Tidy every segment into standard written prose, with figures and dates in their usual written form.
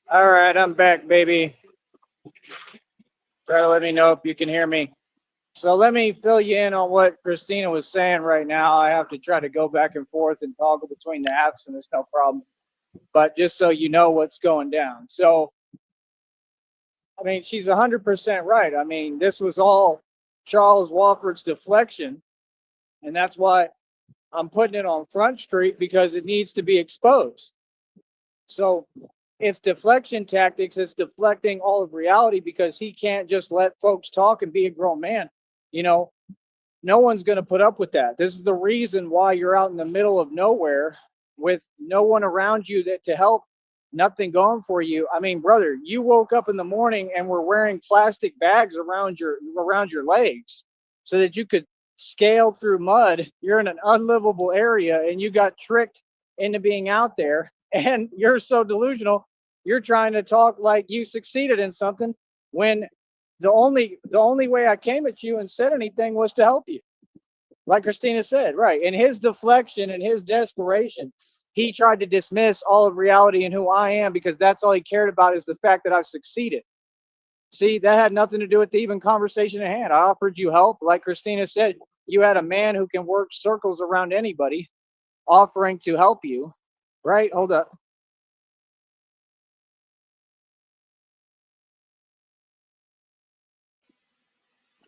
All right, I'm back, baby. Try to let me know if you can hear me. So let me fill you in on what Christina was saying right now. I have to try to go back and forth and toggle between the apps, and it's no problem. But just so you know what's going down. So, I mean, she's 100% right. I mean, this was all Charles Wofford's deflection, and that's why I'm putting it on Front Street because it needs to be exposed. So it's deflection tactics. It's deflecting all of reality because he can't just let folks talk and be a grown man. You know, no one's going to put up with that. This is the reason why you're out in the middle of nowhere with no one around you that to help, nothing going for you. I mean, brother, you woke up in the morning and were wearing plastic bags around your legs so that you could scale through mud. You're in an unlivable area and you got tricked into being out there and you're so delusional. You're trying to talk like you succeeded in something when the only way I came at you and said anything was to help you. Like Christina said, right. In his deflection and his desperation, he tried to dismiss all of reality and who I am because that's all he cared about is the fact that I've succeeded. See, that had nothing to do with the even conversation at hand. I offered you help. Like Christina said, you had a man who can work circles around anybody offering to help you, right? Hold up.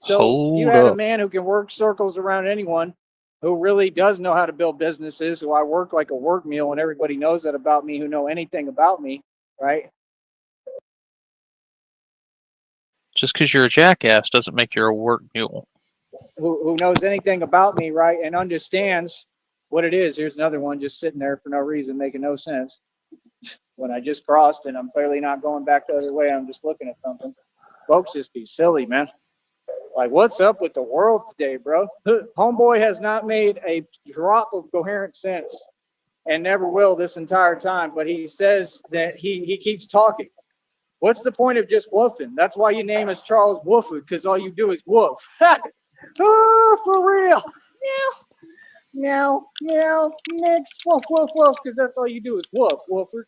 So you Hold had a up. man who can work circles around anyone who really does know how to build businesses, who I work like a work mule, and everybody knows that about me who know anything about me, right? Just because you're a jackass doesn't make you a work mule. Who knows anything about me, right? And understands what it is. Here's another one just sitting there for no reason, making no sense. When I just crossed and I'm clearly not going back the other way, I'm just looking at something. Folks just be silly, man. Like, what's up with the world today, bro? Homeboy has not made a drop of coherent sense and never will this entire time, but he says that he keeps talking. What's the point of just woofing? That's why your name is Charles Wooford, because all you do is woof. Oh, for real. Meow, meow, next, woof, woof, woof, because that's all you do is woof, Wooford,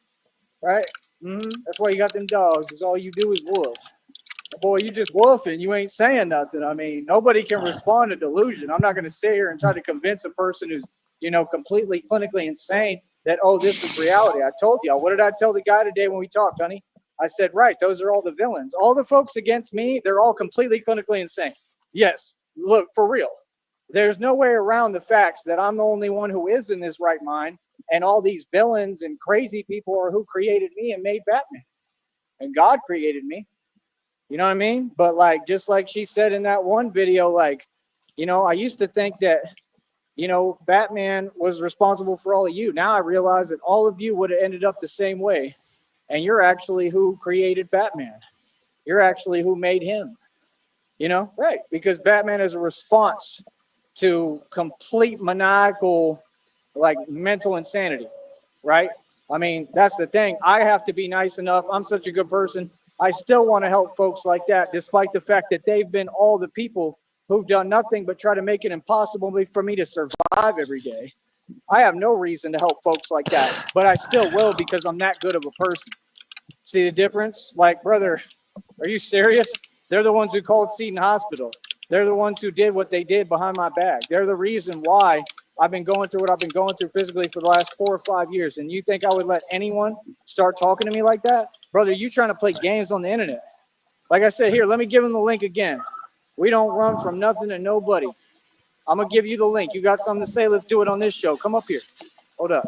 right? That's why you got them dogs, is all you do is woof. Boy, you just woofing. You ain't saying nothing. I mean, nobody can respond to delusion. I'm not going to sit here and try to convince a person who's, completely clinically insane that, oh, this is reality. I told you. What did I tell the guy today when we talked, honey? I said, right, those are all the villains. All the folks against me, they're all completely clinically insane. Yes, look, for real. There's no way around the facts that I'm the only one who is in this right mind, and all these villains and crazy people are who created me and made Batman. And God created me. You know what I mean? But like, just like she said in that one video, like, I used to think that, Batman was responsible for all of you. Now I realize that all of you would have ended up the same way. And you're actually who created Batman. You're actually who made him. Right. Because Batman is a response to complete maniacal, like mental insanity. Right. I mean, that's the thing. I have to be nice enough. I'm such a good person. I still want to help folks like that, despite the fact that they've been all the people who've done nothing but try to make it impossible for me to survive every day. I have no reason to help folks like that, but I still will because I'm that good of a person. See the difference? Like, brother, are you serious? They're the ones who called Seton Hospital. They're the ones who did what they did behind my back. They're the reason why I've been going through what I've been going through physically for the last 4 or 5 years. And you think I would let anyone start talking to me like that? Brother, you trying to play games on the internet. Like I said, here, let me give them the link again. We don't run from nothing to nobody. I'm going to give you the link. You got something to say? Let's do it on this show. Come up here. Hold up.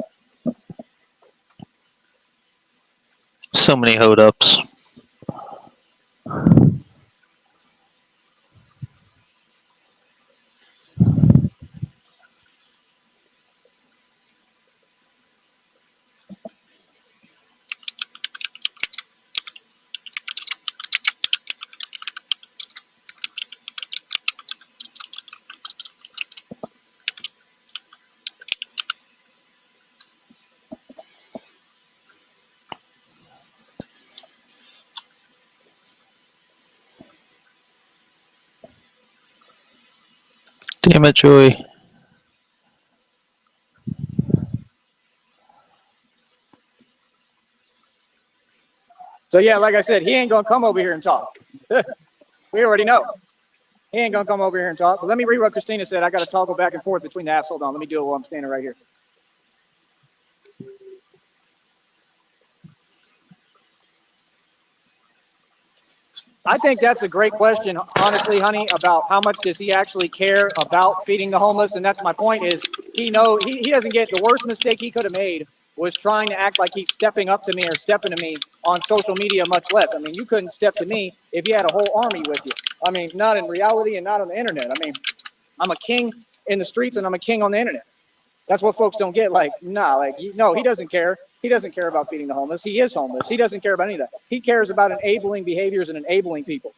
So many hold ups. Damn it, Joey. So yeah, like I said, he ain't gonna come over here and talk. We already know. He ain't gonna come over here and talk. But let me read what Christina said. I got to toggle back and forth between the apps. Hold on, let me do it while I'm standing right here. I think that's a great question, honestly, honey, about how much does he actually care about feeding the homeless? And that's my point is he doesn't get the worst mistake he could have made was trying to act like he's stepping up to me or stepping to me on social media, much less. I mean, you couldn't step to me if you had a whole army with you. I mean, not in reality and not on the internet. I mean, I'm a king in the streets and I'm a king on the internet. That's what folks don't get. Like, nah, like, no, he doesn't care. He doesn't care about feeding the homeless. He is homeless. He doesn't care about any of that. He cares about enabling behaviors and enabling people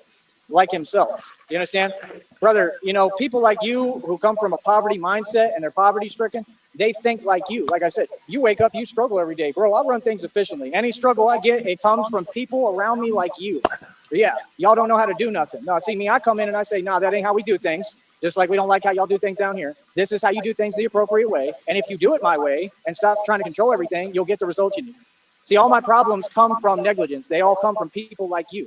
like himself. You understand? Brother, you know, people like you who come from a poverty mindset and they're poverty stricken, they think like you. Like I said, you wake up, you struggle every day. Bro, I run things efficiently. Any struggle I get, it comes from people around me like you. But yeah, y'all don't know how to do nothing. No, see me, I come in and I say, nah, that ain't how we do things. Just like we don't like how y'all do things down here. This is how you do things the appropriate way. And if you do it my way and stop trying to control everything, you'll get the results you need. See, all my problems come from negligence. They all come from people like you.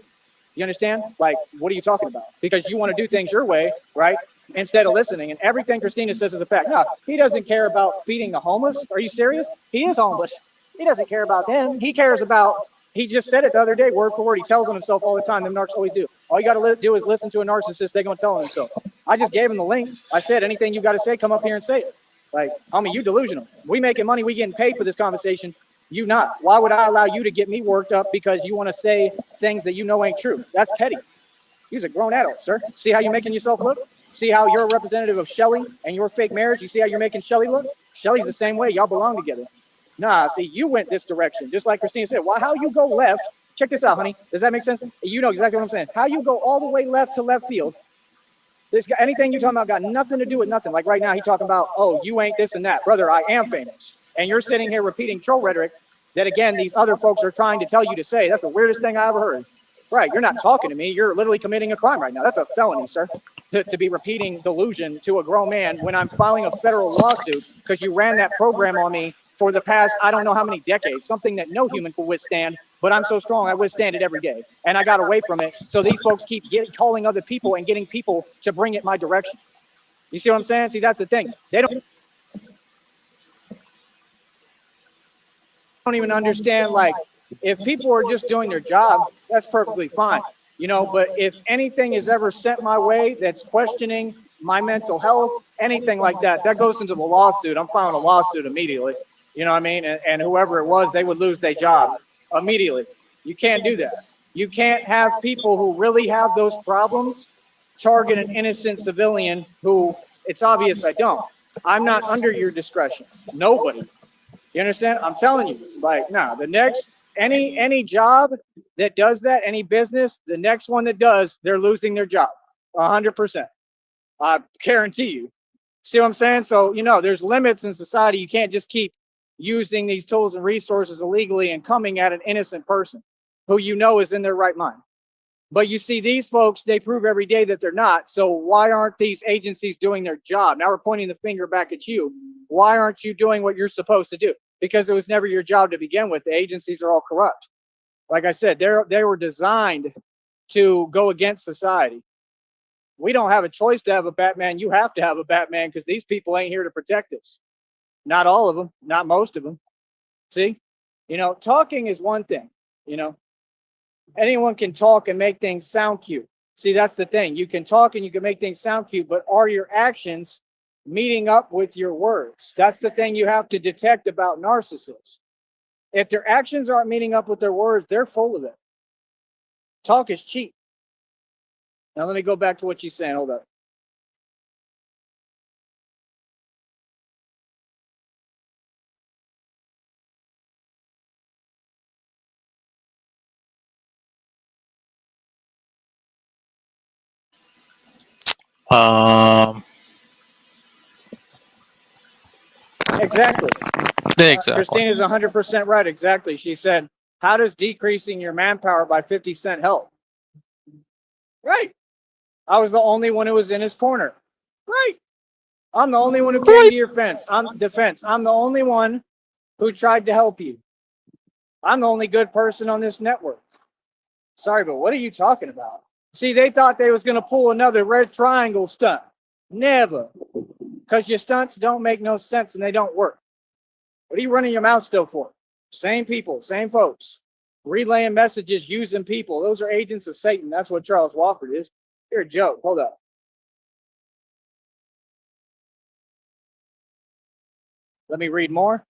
You understand? Like, what are you talking about? Because you want to do things your way, right? Instead of listening. And everything Christina says is a fact. No, he doesn't care about feeding the homeless. Are you serious? He is homeless. He doesn't care about them. He cares about, he just said it the other day, word for word. He tells on himself all the time. Them narcs always do. All you got to do is listen to a narcissist. They're going to tell on themselves. I just gave him the link. I said, anything you got to say, come up here and say it. Like, homie, you delusional. We making money. We getting paid for this conversation. You not. Why would I allow you to get me worked up because you want to say things that you know ain't true? That's petty. You're a grown adult, sir. See how you're making yourself look? See how you're a representative of Shelly and your fake marriage? You see how you're making Shelly look? Shelly's the same way. Y'all belong together. Nah, see, you went this direction. Just like Christina said, well, how you go left? Check this out, honey. Does that make sense? You know exactly what I'm saying. How you go all the way left to left field. Anything you talking about got nothing to do with nothing. Like right now, he talking about, oh, you ain't this and that. Brother, I am famous. And you're sitting here repeating troll rhetoric that, again, these other folks are trying to tell you to say. That's the weirdest thing I ever heard. Right, you're not talking to me. You're literally committing a crime right now. That's a felony, sir, to be repeating delusion to a grown man when I'm filing a federal lawsuit because you ran that program on me for the past, I don't know how many decades, something that no human could withstand, but I'm so strong, I withstand it every day. And I got away from it. So these folks keep calling other people and getting people to bring it my direction. You see what I'm saying? See, that's the thing. They don't even understand, like, if people are just doing their job, that's perfectly fine. You know, but if anything is ever sent my way that's questioning my mental health, anything like that, that goes into the lawsuit. I'm filing a lawsuit immediately. You know what I mean? And whoever it was, they would lose their job immediately. You can't do that. You can't have people who really have those problems target an innocent civilian who it's obvious I don't. I'm not under your discretion. Nobody. You understand? I'm telling you, like, no, the next, any job that does that, any business, the next one that does, they're losing their job. 100%. I guarantee you. See what I'm saying? So, you know, there's limits in society. You can't just keep using these tools and resources illegally and coming at an innocent person who you know is in their right mind. But you see, these folks, they prove every day that they're not. So why aren't these agencies doing their job? Now we're pointing the finger back at you. Why aren't you doing what you're supposed to do? Because it was never your job to begin with. The agencies are all corrupt. Like I said, they were designed to go against society. We don't have a choice to have a Batman. You have to have a Batman because these people ain't here to protect us. Not all of them, not most of them. See, you know, talking is one thing, you know, anyone can talk and make things sound cute. See, that's the thing. You can talk and you can make things sound cute, but are your actions meeting up with your words? That's the thing you have to detect about narcissists. If their actions aren't meeting up with their words, they're full of it. Talk is cheap. Now let me go back to what you're saying. Hold up. Exactly. Exactly. Christina's 100% right. Exactly. She said, how does decreasing your manpower by 50 cents help? Right. I was the only one who was in his corner. Right. I'm the only one who came to your defense. I'm the only one who tried to help you. I'm the only good person on this network. Sorry, but what are you talking about? See, they thought they was going to pull another red triangle stunt. Never. Because your stunts don't make no sense and they don't work. What are you running your mouth still for? Same people, same folks. Relaying messages using people. Those are agents of Satan. That's what Charles Wofford is. You're a joke. Hold up. Let me read more.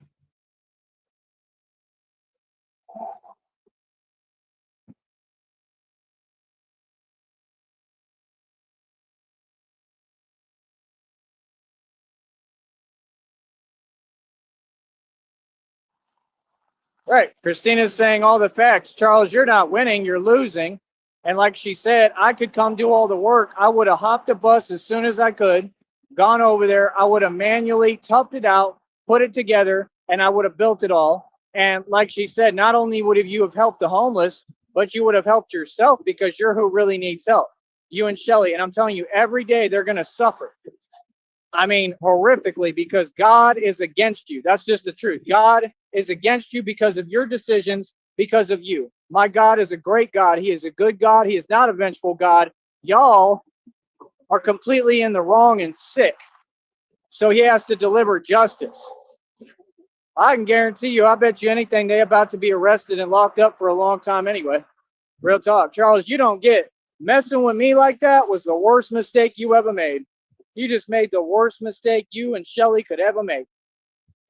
Right. Christina's saying all the facts. Charles, you're not winning, you're losing. And like she said, I could come do all the work. I would have hopped a bus as soon as I could, gone over there. I would have manually toughed it out, put it together, and I would have built it all. And like she said, not only would you have helped the homeless, but you would have helped yourself because you're who really needs help. You and Shelly. And I'm telling you, every day they're going to suffer. I mean, horrifically, because God is against you. That's just the truth. God is against you because of your decisions, because of you. My God is a great God. He is a good God. He is not a vengeful God. Y'all are completely in the wrong and sick. So he has to deliver justice. I can guarantee you, I bet you anything, they're about to be arrested and locked up for a long time anyway. Real talk. Charles, you don't get messing with me like that was the worst mistake you ever made. You just made the worst mistake you and Shelly could ever make.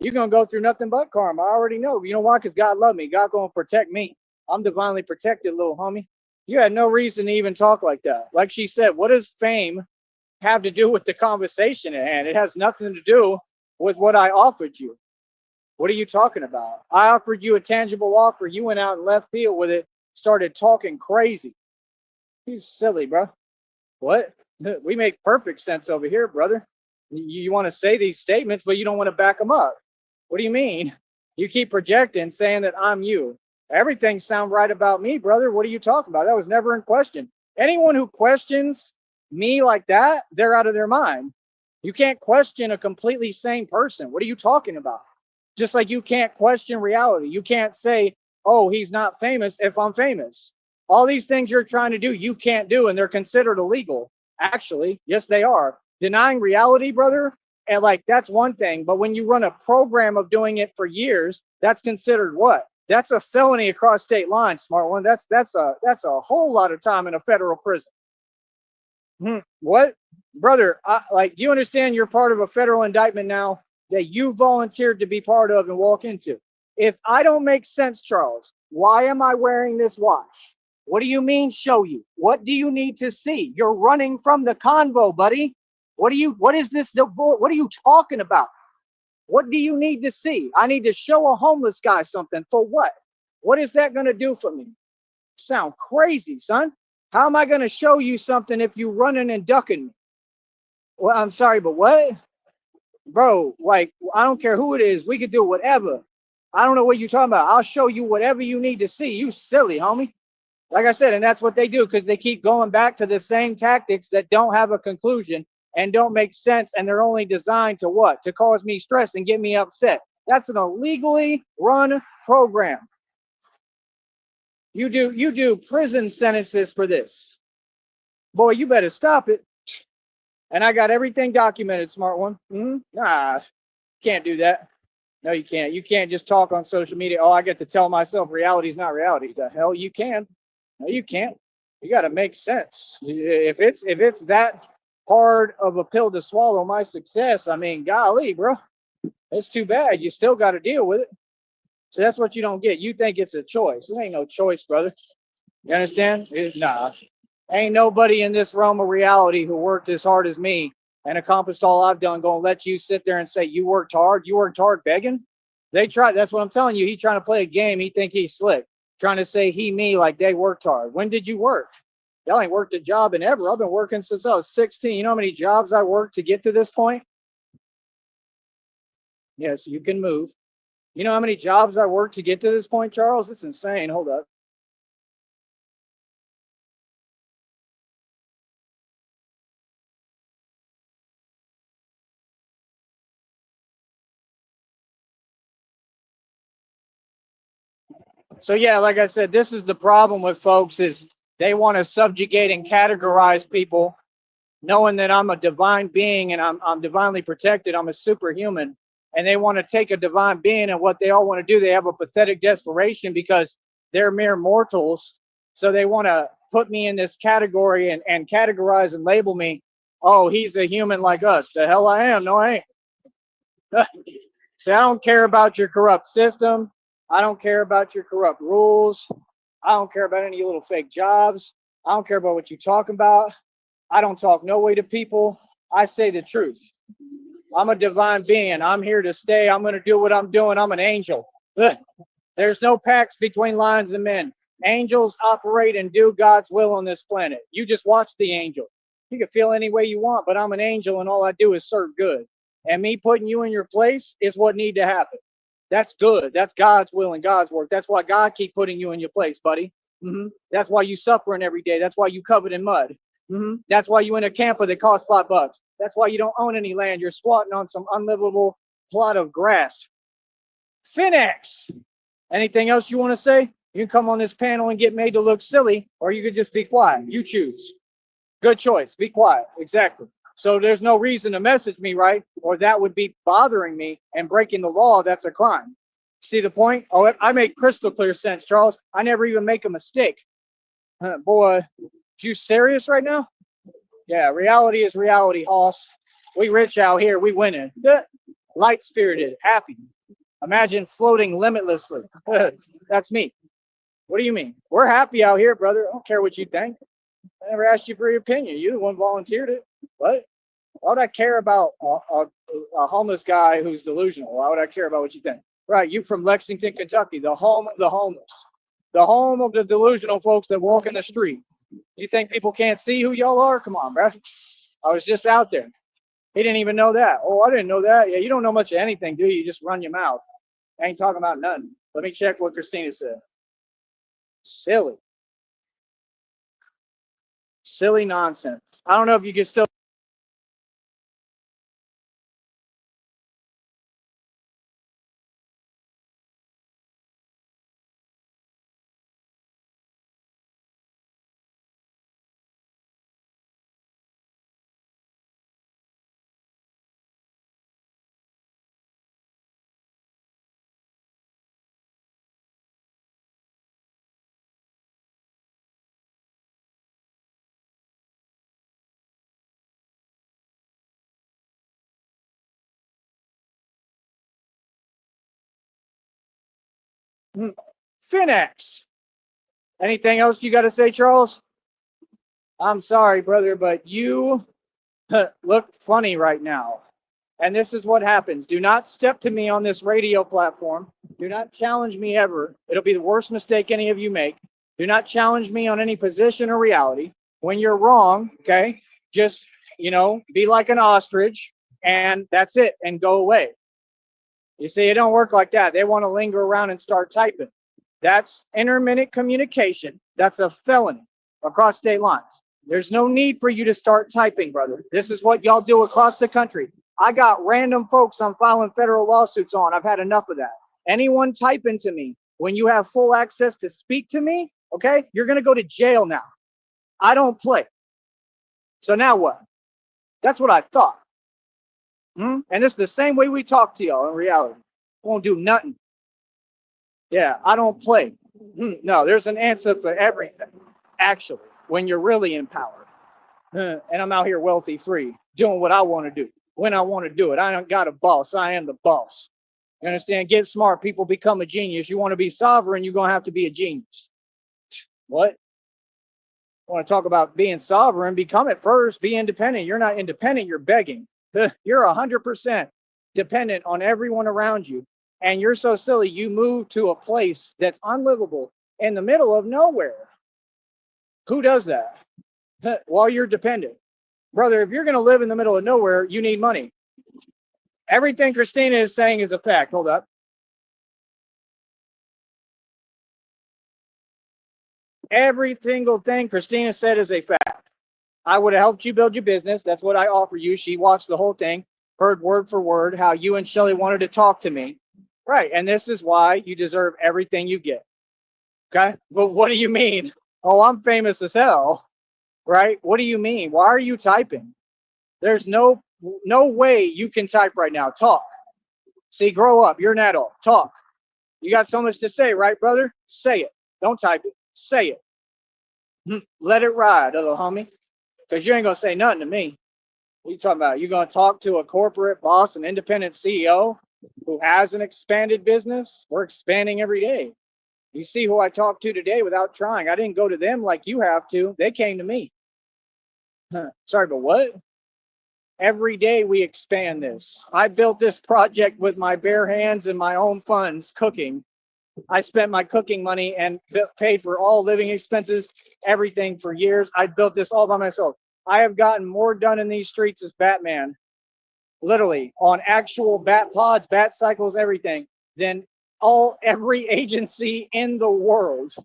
You're going to go through nothing but karma. I already know. You know why? Because God loved me. God going to protect me. I'm divinely protected, little homie. You had no reason to even talk like that. Like she said, what does fame have to do with the conversation at hand? It has nothing to do with what I offered you. What are you talking about? I offered you a tangible offer. You went out and left field with it, started talking crazy. He's silly, bro. What? We make perfect sense over here, brother. You want to say these statements, but you don't want to back them up. What do you mean? You keep projecting, saying that I'm you. Everything sounds right about me, brother. What are you talking about? That was never in question. Anyone who questions me like that, they're out of their mind. You can't question a completely sane person. What are you talking about? Just like you can't question reality. You can't say, oh, he's not famous if I'm famous. All these things you're trying to do, you can't do, and they're considered illegal. Actually, yes, they are. Denying reality, brother, and like that's one thing. But when you run a program of doing it for years, that's considered what? That's a felony across state lines, smart one. That's a whole lot of time in a federal prison. What, brother? Do you understand? You're part of a federal indictment now that you volunteered to be part of and walk into. If I don't make sense, Charles, why am I wearing this watch? What do you mean show you? What do you need to see? You're running from the convo, buddy. What is this? What are you talking about? What do you need to see? I need to show a homeless guy something for what? What is that going to do for me? Sound crazy, son. How am I going to show you something if you running and ducking me? Well, I'm sorry, but what? Bro, like, I don't care who it is. We could do whatever. I don't know what you're talking about. I'll show you whatever you need to see. You silly, homie. Like I said, and that's what they do because they keep going back to the same tactics that don't have a conclusion and don't make sense. And they're only designed to what? To cause me stress and get me upset. That's an illegally run program. You do prison sentences for this. Boy, you better stop it. And I got everything documented, smart one. Nah, can't do that. No, you can't. You can't just talk on social media. Oh, I get to tell myself reality is not reality. The hell you can. No, you can't. You got to make sense. If it's that hard of a pill to swallow, my success, I mean, golly, bro, it's too bad. You still got to deal with it. So that's what you don't get. You think it's a choice. It ain't no choice, brother. You understand? Nah. Ain't nobody in this realm of reality who worked as hard as me and accomplished all I've done gonna let you sit there and say you worked hard. You worked hard begging. They tried. That's what I'm telling you. He trying to play a game. He think he's slick. Trying to say he me like they worked hard. When did you work? Y'all ain't worked a job in ever. I've been working since I was 16. You know how many jobs I worked to get to this point? Yes, you can move. You know how many jobs I worked to get to this point, Charles? It's insane. Hold up. So yeah, like I said, this is the problem with folks is they want to subjugate and categorize people, knowing that I'm a divine being and I'm divinely protected. I'm a superhuman, and they want to take a divine being and what they all want to do. They have a pathetic desperation because they're mere mortals. So they want to put me in this category and categorize and label me. Oh, he's a human like us. The hell I am. No, I ain't. See, I don't care about your corrupt system. I don't care about your corrupt rules. I don't care about any of your little fake jobs. I don't care about what you're talking about. I don't talk no way to people. I say the truth. I'm a divine being. I'm here to stay. I'm going to do what I'm doing. I'm an angel. Ugh. There's no pacts between lions and men. Angels operate and do God's will on this planet. You just watch the angel. You can feel any way you want, but I'm an angel and all I do is serve good. And me putting you in your place is what need to happen. That's good. That's God's will and God's work. That's why God keep putting you in your place, buddy. That's why you suffering every day. That's why you covered in mud. That's why you in a camper that costs $5. That's why you don't own any land. You're squatting on some unlivable plot of grass. Finex. Anything else you want to say? You can come on this panel and get made to look silly, or you could just be quiet. You choose. Good choice. Be quiet. Exactly. So there's no reason to message me, right? Or that would be bothering me and breaking the law. That's a crime. See the point? Oh, I make crystal clear sense, Charles. I never even make a mistake. Boy, you serious right now? Yeah, reality is reality, Hoss. We rich out here. We winning. Light spirited, happy. Imagine floating limitlessly. That's me. What do you mean? We're happy out here, brother. I don't care what you think. I never asked you for your opinion. You the one volunteered it. What? Why would I care about a homeless guy who's delusional? Why would I care about what you think? Right, you from Lexington, Kentucky, the home of the homeless, the home of the delusional folks that walk in the street. You think people can't see who y'all are? Come on, bro. I was just out there. He didn't even know that. Oh, I didn't know that. Yeah, you don't know much of anything, do you? You just run your mouth. I ain't talking about nothing. Let me check what Christina said. Silly. Silly nonsense. I don't know if you can still. Finex. Anything else you got to say, Charles? I'm sorry, brother, but you look funny right now. And this is what happens. Do not step to me on this radio platform. Do not challenge me ever. It'll be the worst mistake any of you make. Do not challenge me on any position or reality. When you're wrong, okay, just, be like an ostrich and that's it and go away. You see, it don't work like that. They want to linger around and start typing. That's intermittent communication. That's a felony across state lines. There's no need for you to start typing, brother. This is what y'all do across the country. I got random folks I'm filing federal lawsuits on. I've had enough of that. Anyone typing to me, when you have full access to speak to me, okay, you're going to go to jail now. I don't play. So now what? That's what I thought. And it's the same way we talk to y'all in reality. Won't do nothing. Yeah, I don't play. No, there's an answer for everything, actually, when you're really in power. And I'm out here wealthy free, doing what I want to do, when I want to do it. I don't got a boss. I am the boss. You understand? Get smart. People become a genius. You want to be sovereign, you're going to have to be a genius. What? I want to talk about being sovereign? Become it first. Be independent. You're not independent. You're begging. You're 100% dependent on everyone around you. And you're so silly, you move to a place that's unlivable in the middle of nowhere. Who does that? While you're dependent. Brother, if you're going to live in the middle of nowhere, you need money. Everything Christina is saying is a fact. Hold up. Every single thing Christina said is a fact. I would have helped you build your business. That's what I offer you. She watched the whole thing, heard word for word how you and Shelly wanted to talk to me. Right. And this is why you deserve everything you get. Okay. But what do you mean? Oh, I'm famous as hell, right? What do you mean? Why are you typing? There's no way you can type right now. Talk. See, grow up. You're an adult. Talk. You got so much to say, right, brother? Say it. Don't type it. Say it. Let it ride, little homie. Because you ain't gonna say nothing to me. What are you talking about? You gonna talk to a corporate boss, an independent CEO who has an expanded business? We're expanding every day. You see who I talked to today without trying. I didn't go to them like you have to. They came to me. Sorry, but what? Every day we expand this. I built this project with my bare hands and my own funds cooking. I spent my cooking money and paid for all living expenses, everything for years. I built this all by myself. I have gotten more done in these streets as Batman, literally on actual bat pods, bat cycles, everything, than every agency in the world.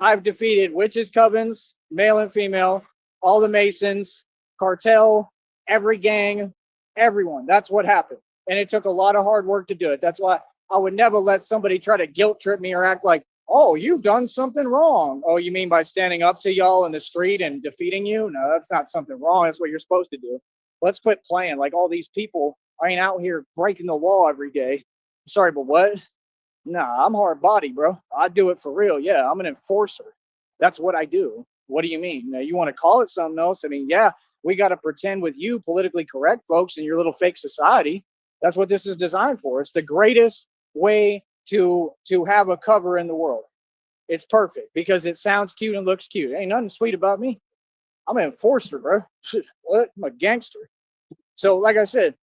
I've defeated witches, covens, male and female, all the Masons, cartel, every gang, everyone. That's what happened. And it took a lot of hard work to do it. That's why I would never let somebody try to guilt trip me or act like, oh, you've done something wrong. Oh, you mean by standing up to y'all in the street and defeating you? No, that's not something wrong. That's what you're supposed to do. Let's quit playing like all these people ain't out here breaking the law every day. Sorry, but what? Nah, I'm hard body, bro. I do it for real. Yeah, I'm an enforcer. That's what I do. What do you mean? Now, you want to call it something else? I mean, yeah, we got to pretend with you politically correct folks in your little fake society. That's what this is designed for. It's the greatest way to have a cover in the world. It's perfect because it sounds cute and looks cute. Ain't nothing sweet about me. I'm an enforcer, bro. What? I'm a gangster. So, like I said,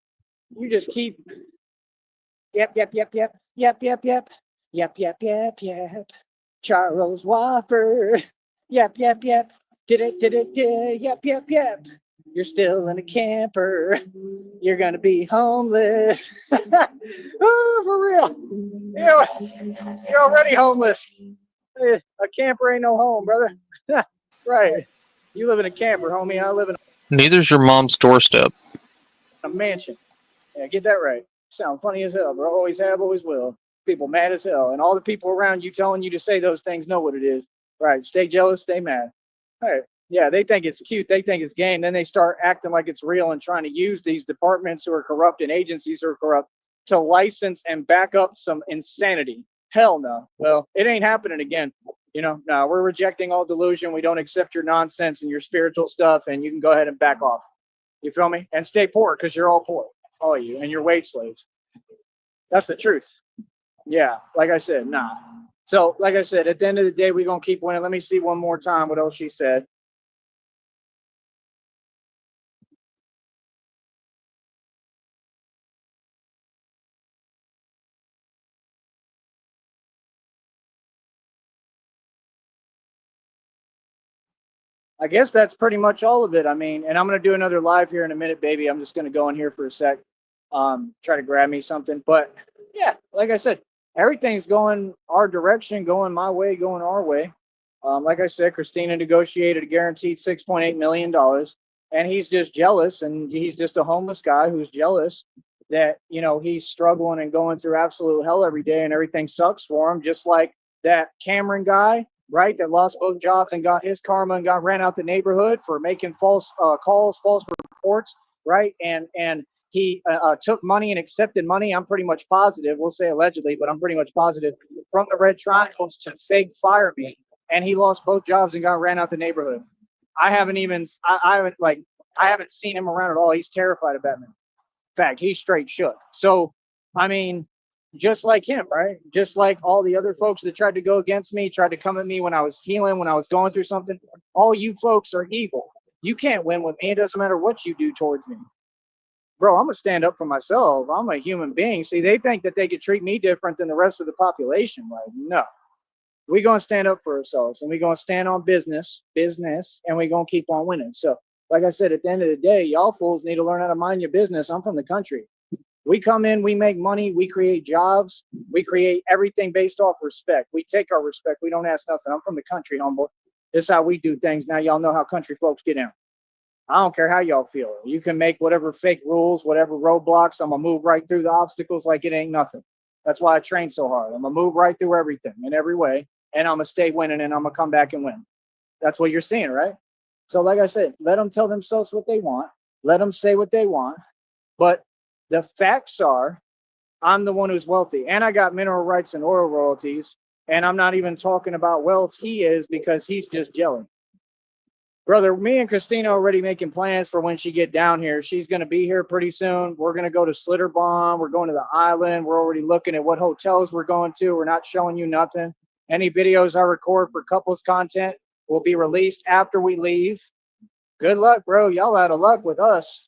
you just keep yep, yep, yep, yep, yep, yep, yep, yep, yep, yep, yep. Charles Wofford. Yep, yep, yep. Did it, yep, yep, yep. You're still in a camper. You're gonna be homeless. Oh, for real. You're already homeless. A camper ain't no home, brother. Right. You live in a camper, homie. I live in Neither's your mom's doorstep. a mansion. Yeah, get that right. Sound funny as hell, bro. Always have, always will. People mad as hell. And all the people around you telling you to say those things know what it is. Right. Stay jealous, stay mad. All right. Yeah, they think it's cute. They think it's game. Then they start acting like it's real and trying to use these departments who are corrupt and agencies who are corrupt to license and back up some insanity. Hell no. Well, it ain't happening again. No, we're rejecting all delusion. We don't accept your nonsense and your spiritual stuff, and you can go ahead and back off. You feel me? And stay poor because you're all poor, all of you, and you're wage slaves. That's the truth. Yeah, like I said, nah. So, like I said, at the end of the day, we're going to keep winning. Let me see one more time what else she said. I guess that's pretty much all of it. I mean, and I'm going to do another live here in a minute, baby. I'm just going to go in here for a sec, try to grab me something. But yeah, like I said, everything's going our direction, going my way, going our way. Like I said, Christina negotiated a guaranteed $6.8 million, and he's just jealous, and he's just a homeless guy who's jealous that, he's struggling and going through absolute hell every day, and everything sucks for him, just like that Cameron guy, right, that lost both jobs and got his karma and got ran out the neighborhood for making false calls, false reports, right? And he took money and accepted money. I'm pretty much positive, we'll say allegedly, but I'm pretty much positive, from the Red Triangles to fake fire me. And he lost both jobs and got ran out the neighborhood. I haven't seen him around at all. He's terrified of Batman. In fact, he's straight shook. So, I mean, just like him, right? Just like all the other folks that tried to go against me, tried to come at me when I was healing, when I was going through something. All you folks are evil. You can't win with me. It doesn't matter what you do towards me. Bro, I'm going to stand up for myself. I'm a human being. See, they think that they could treat me different than the rest of the population. Like, no. We're going to stand up for ourselves, and we're going to stand on business, and we're going to keep on winning. So, like I said, at the end of the day, y'all fools need to learn how to mind your business. I'm from the country. We come in, we make money, we create jobs, we create everything based off respect. We take our respect. We don't ask nothing. I'm from the country, homeboy. This is how we do things. Now y'all know how country folks get down. I don't care how y'all feel. You can make whatever fake rules, whatever roadblocks. I'm going to move right through the obstacles like it ain't nothing. That's why I train so hard. I'm going to move right through everything in every way. and I'm going to stay winning and I'm going to come back and win. That's what you're seeing, right? So, like I said, let them tell themselves what they want. Let them say what they want. But the facts are, I'm the one who's wealthy, and I got mineral rights and oil royalties. And I'm not even talking about wealth he is because he's just jelly. Brother, me and Christina already making plans for when she get down here. She's going to be here pretty soon. We're going to go to Slitterbomb. We're going to the island. We're already looking at what hotels we're going to. We're not showing you nothing. Any videos I record for couples content will be released after we leave. Good luck, bro. Y'all out of luck with us.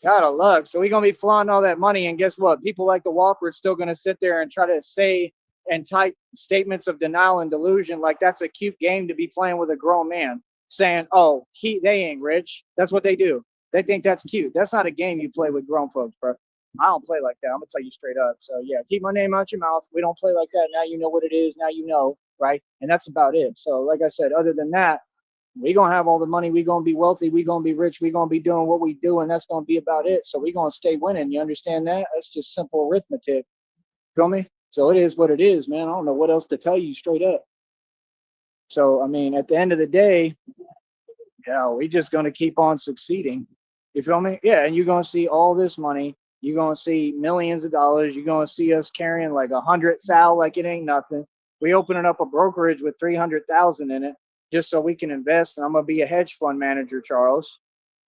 Out of luck. So we're going to be flaunting all that money. And guess what? People like the Wofford's still going to sit there and try to say and type statements of denial and delusion like that's a cute game to be playing with a grown man. Saying, oh, they ain't rich. That's what they do. They think that's cute. That's not a game you play with grown folks, bro. I don't play like that. I'm going to tell you straight up. So, yeah, keep my name out your mouth. We don't play like that. Now you know what it is. Now you know, right? And that's about it. So, like I said, other than that, we going to have all the money. We going to be wealthy. We going to be rich. We going to be doing what we do, and that's going to be about it. So we going to stay winning. You understand that? That's just simple arithmetic. Feel me? So it is what it is, man. I don't know what else to tell you straight up. So, I mean, at the end of the day, yeah, we just going to keep on succeeding. You feel me? Yeah, and you're going to see all this money. You're going to see millions of dollars. You're going to see us carrying like 100,000 like it ain't nothing. We opening up a brokerage with 300,000 in it just so we can invest. And I'm going to be a hedge fund manager, Charles.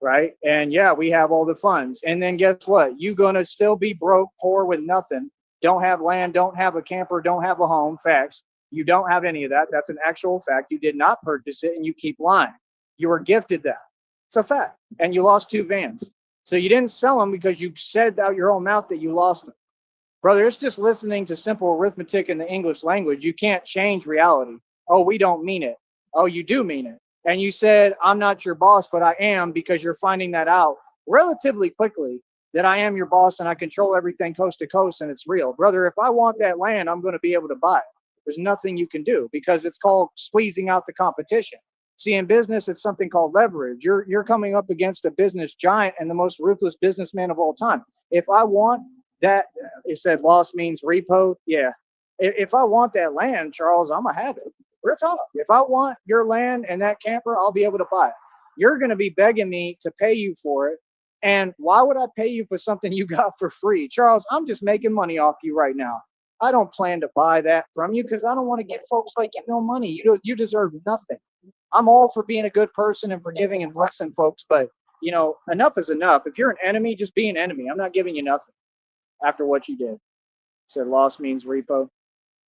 Right? And yeah, we have all the funds. And then guess what? You're going to still be broke, poor with nothing. Don't have land, don't have a camper, don't have a home. Facts. You don't have any of that. That's an actual fact. You did not purchase it and you keep lying. You were gifted that. It's a fact. And you lost 2 vans. So you didn't sell them because you said out your own mouth that you lost them. Brother, it's just listening to simple arithmetic in the English language. You can't change reality. Oh, we don't mean it. Oh, you do mean it. And you said, I'm not your boss, but I am, because you're finding that out relatively quickly that I am your boss and I control everything coast to coast and it's real. Brother, if I want that land, I'm going to be able to buy it. There's nothing you can do because it's called squeezing out the competition. See, in business, it's something called leverage. You're coming up against a business giant and the most ruthless businessman of all time. If I want that, it said loss means repo. Yeah. If I want that land, Charles, I'm going to have it. Real talk. If I want your land and that camper, I'll be able to buy it. You're going to be begging me to pay you for it. And why would I pay you for something you got for free? Charles, I'm just making money off you right now. I don't plan to buy that from you because I don't want to give folks like you no money. You deserve nothing. I'm all for being a good person and forgiving and blessing folks, but you know, enough is enough. If you're an enemy, just be an enemy. I'm not giving you nothing after what you did. Said loss means repo.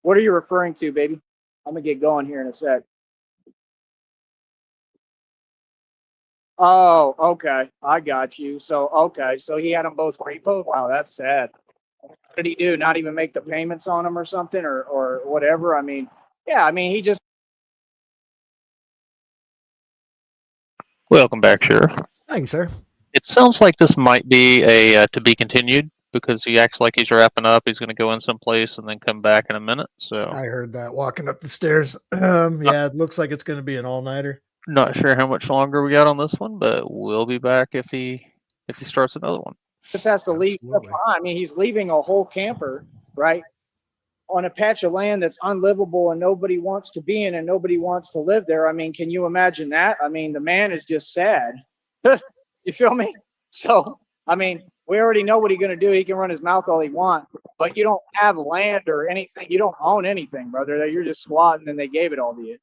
What are you referring to, baby? I'm gonna get going here in a sec. Oh, okay. I got you. So, okay. So he had them both repoed. Wow, that's sad. What did he do? Not even make the payments on them or something or whatever? I mean, yeah, I mean, he just. Welcome back, Sheriff. Thank you, sir. It sounds like this might be a to be continued because he acts like he's wrapping up. He's going to go in someplace and then come back in a minute. So I heard that walking up the stairs. Yeah, it looks like it's going to be an all-nighter. not sure how much longer we got on this one, but we'll be back if he starts another one. Just has to leave stuff Absolutely. behind. I mean, he's leaving a whole camper, right, on a patch of land that's unlivable and nobody wants to be in and nobody wants to live there. I mean, can you imagine that? I mean, the man is just sad. You feel me? So, I mean, we already know what he's going to do. He can run his mouth all he wants, but you don't have land or anything. You don't own anything, brother. You're just squatting and they gave it all to you.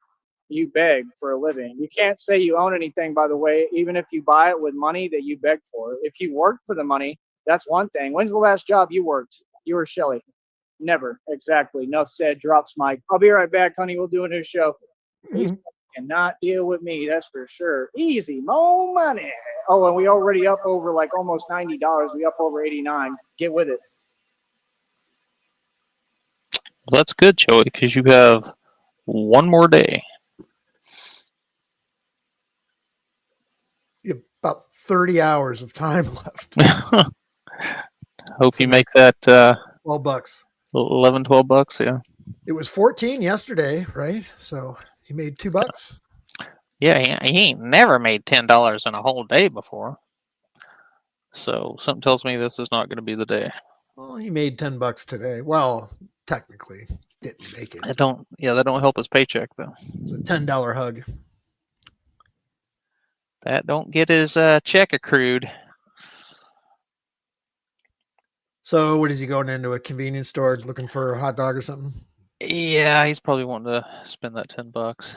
You beg for a living. You can't say you own anything, by the way, even if you buy it with money that you beg for. If you work for the money, that's one thing. When's the last job you worked? You or Shelly? Never. Exactly. Enough said. Drops mic. I'll be right back, honey. We'll do a new show. He cannot deal with me. That's for sure. Easy. More money. Oh, and we already up over like almost $90. We up over 89. Get with it. Well, that's good, Joey, because you have one more day. You have about 30 hours of time left. Hope you make that $12. 11, $12. Yeah. It was 14 yesterday, right? So he made $2. Yeah, he ain't never made $10 in a whole day before. So something tells me this is not going to be the day. Well, he made $10 today. Well, technically, didn't make it. That don't help his paycheck though. It's a $10 hug. That don't get his check accrued. So what is he going into a convenience store looking for a hot dog or something? Yeah, he's probably wanting to spend that $10.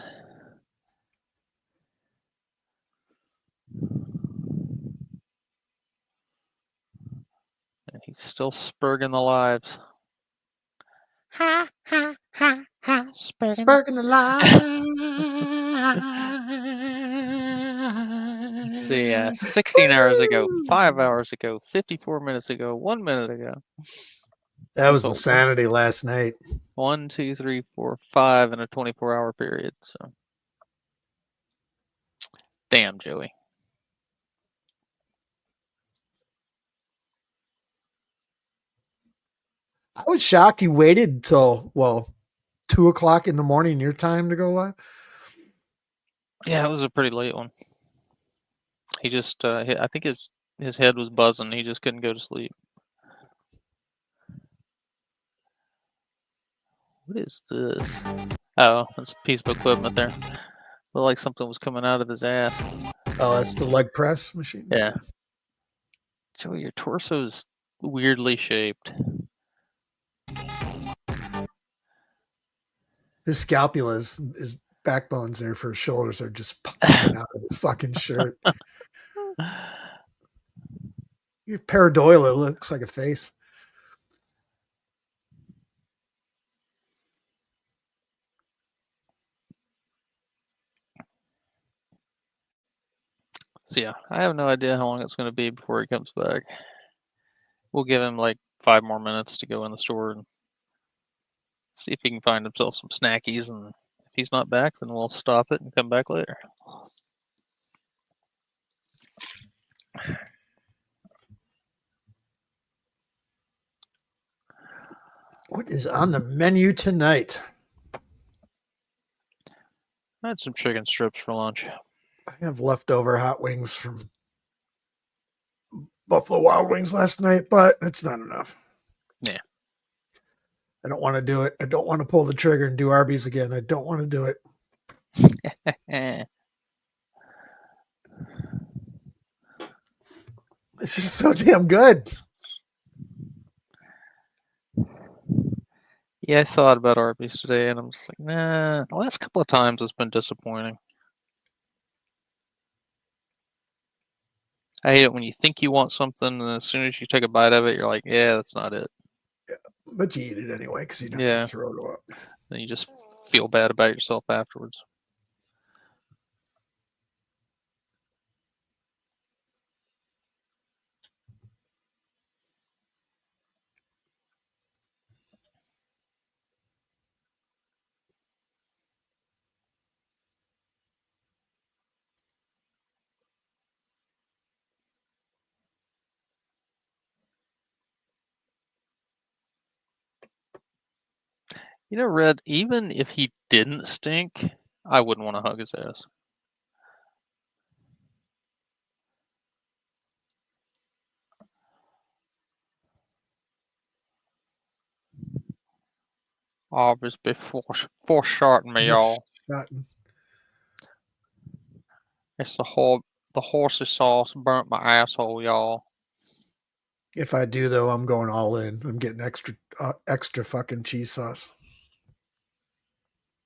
And he's still spurging the lives. Ha ha ha ha! Sparking the light. Let's see, 16 hours ago, 5 hours ago, 54 minutes ago, 1 minute ago. That was So, insanity last night. 1, 2, 3, 4, 5 in a 24-hour period. So, damn, Joey. I was shocked he waited till 2:00 in the morning your time to go live. Yeah, it was a pretty late one. He just, I think his head was buzzing. He just couldn't go to sleep. What is this? Oh, that's a piece of equipment there. Looked like something was coming out of his ass. Oh, that's the leg press machine. Yeah. Joey, your torso's weirdly shaped. His scapula his backbones there for his shoulders are just popping out of his fucking shirt. Your paradoila looks like a face. So yeah, I have no idea how long it's going to be before he comes back. We'll give him like 5 more minutes to go in the store and see if he can find himself some snackies. And if he's not back, then we'll stop it and come back later. What is on the menu tonight? I had some chicken strips for lunch. I have leftover hot wings from Buffalo Wild Wings last night, but it's not enough. Yeah. I don't want to do it. I don't want to pull the trigger and do Arby's again. I don't want to do it. It's just so damn good. Yeah, I thought about Arby's today, and I'm just like, nah. The last couple of times it's been disappointing. I hate it when you think you want something, and as soon as you take a bite of it, you're like, yeah, that's not it. Yeah, but you eat it anyway because you don't Yeah. throw it up. Then you just feel bad about yourself afterwards. You know, Red, even if he didn't stink, I wouldn't want to hug his ass. Obviously, foreshorten me, y'all. It's the horsey sauce burnt my asshole, y'all. If I do, though, I'm going all in. I'm getting extra fucking cheese sauce.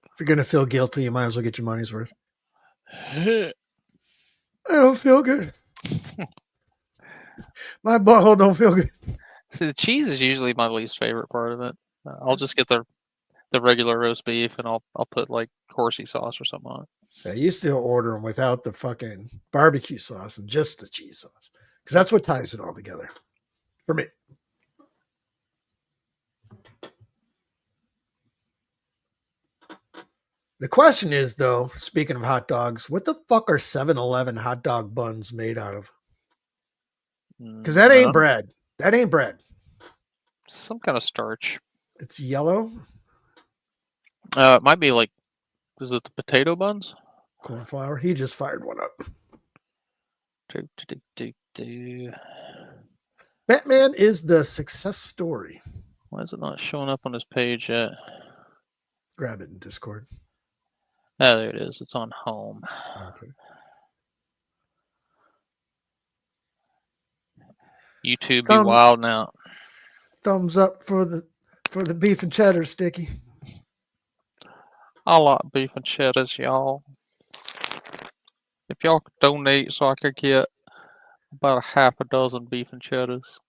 If you're going to feel guilty, you might as well get your money's worth. I don't feel good. My butthole don't feel good. See, the cheese is usually my least favorite part of it. I'll just get the regular roast beef, and I'll put like horsey sauce or something on it. So I used to order them without the fucking barbecue sauce and just the cheese sauce because that's what ties it all together for me. The question is, though, speaking of hot dogs, what the fuck are 7-Eleven hot dog buns made out of? Because that ain't bread. That ain't bread. Some kind of starch. It's yellow. It might be like, is it the potato buns? Corn flour. He just fired one up. Batman is the success story. Why is it not showing up on his page yet? Grab it in Discord. Oh, there it is. It's on home. Okay. YouTube be wild now. Thumbs up for the beef and cheddar, Sticky. I like beef and cheddars, y'all. If y'all could donate so I could get about a half a dozen beef and cheddars.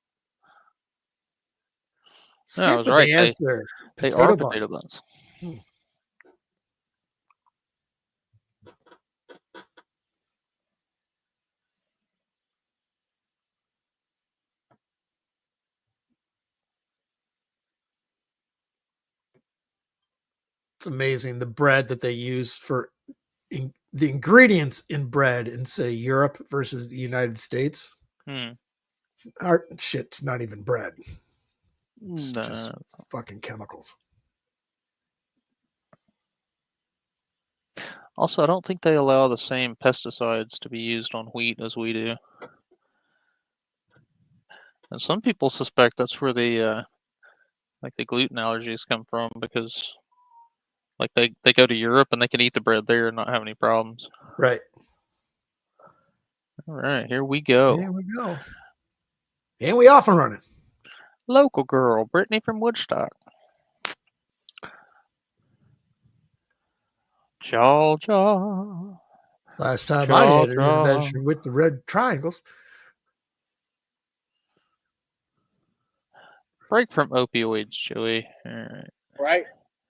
Skip No, I was with right. the answer. They Potato are buns. potato buns. It's amazing the bread that they use for the ingredients in bread in, say, Europe versus the United States. It's not even bread. It's just fucking chemicals. Also, I don't think they allow the same pesticides to be used on wheat as we do. And some people suspect that's where the gluten allergies come from, because like they go to Europe and they can eat the bread there and not have any problems. Right. All right, here we go. Here we go. And we off and running. Local girl, Brittany from Woodstock. Georgia. Last time I had an intervention with the red triangles. Break from opioids, Joey. All right. Right.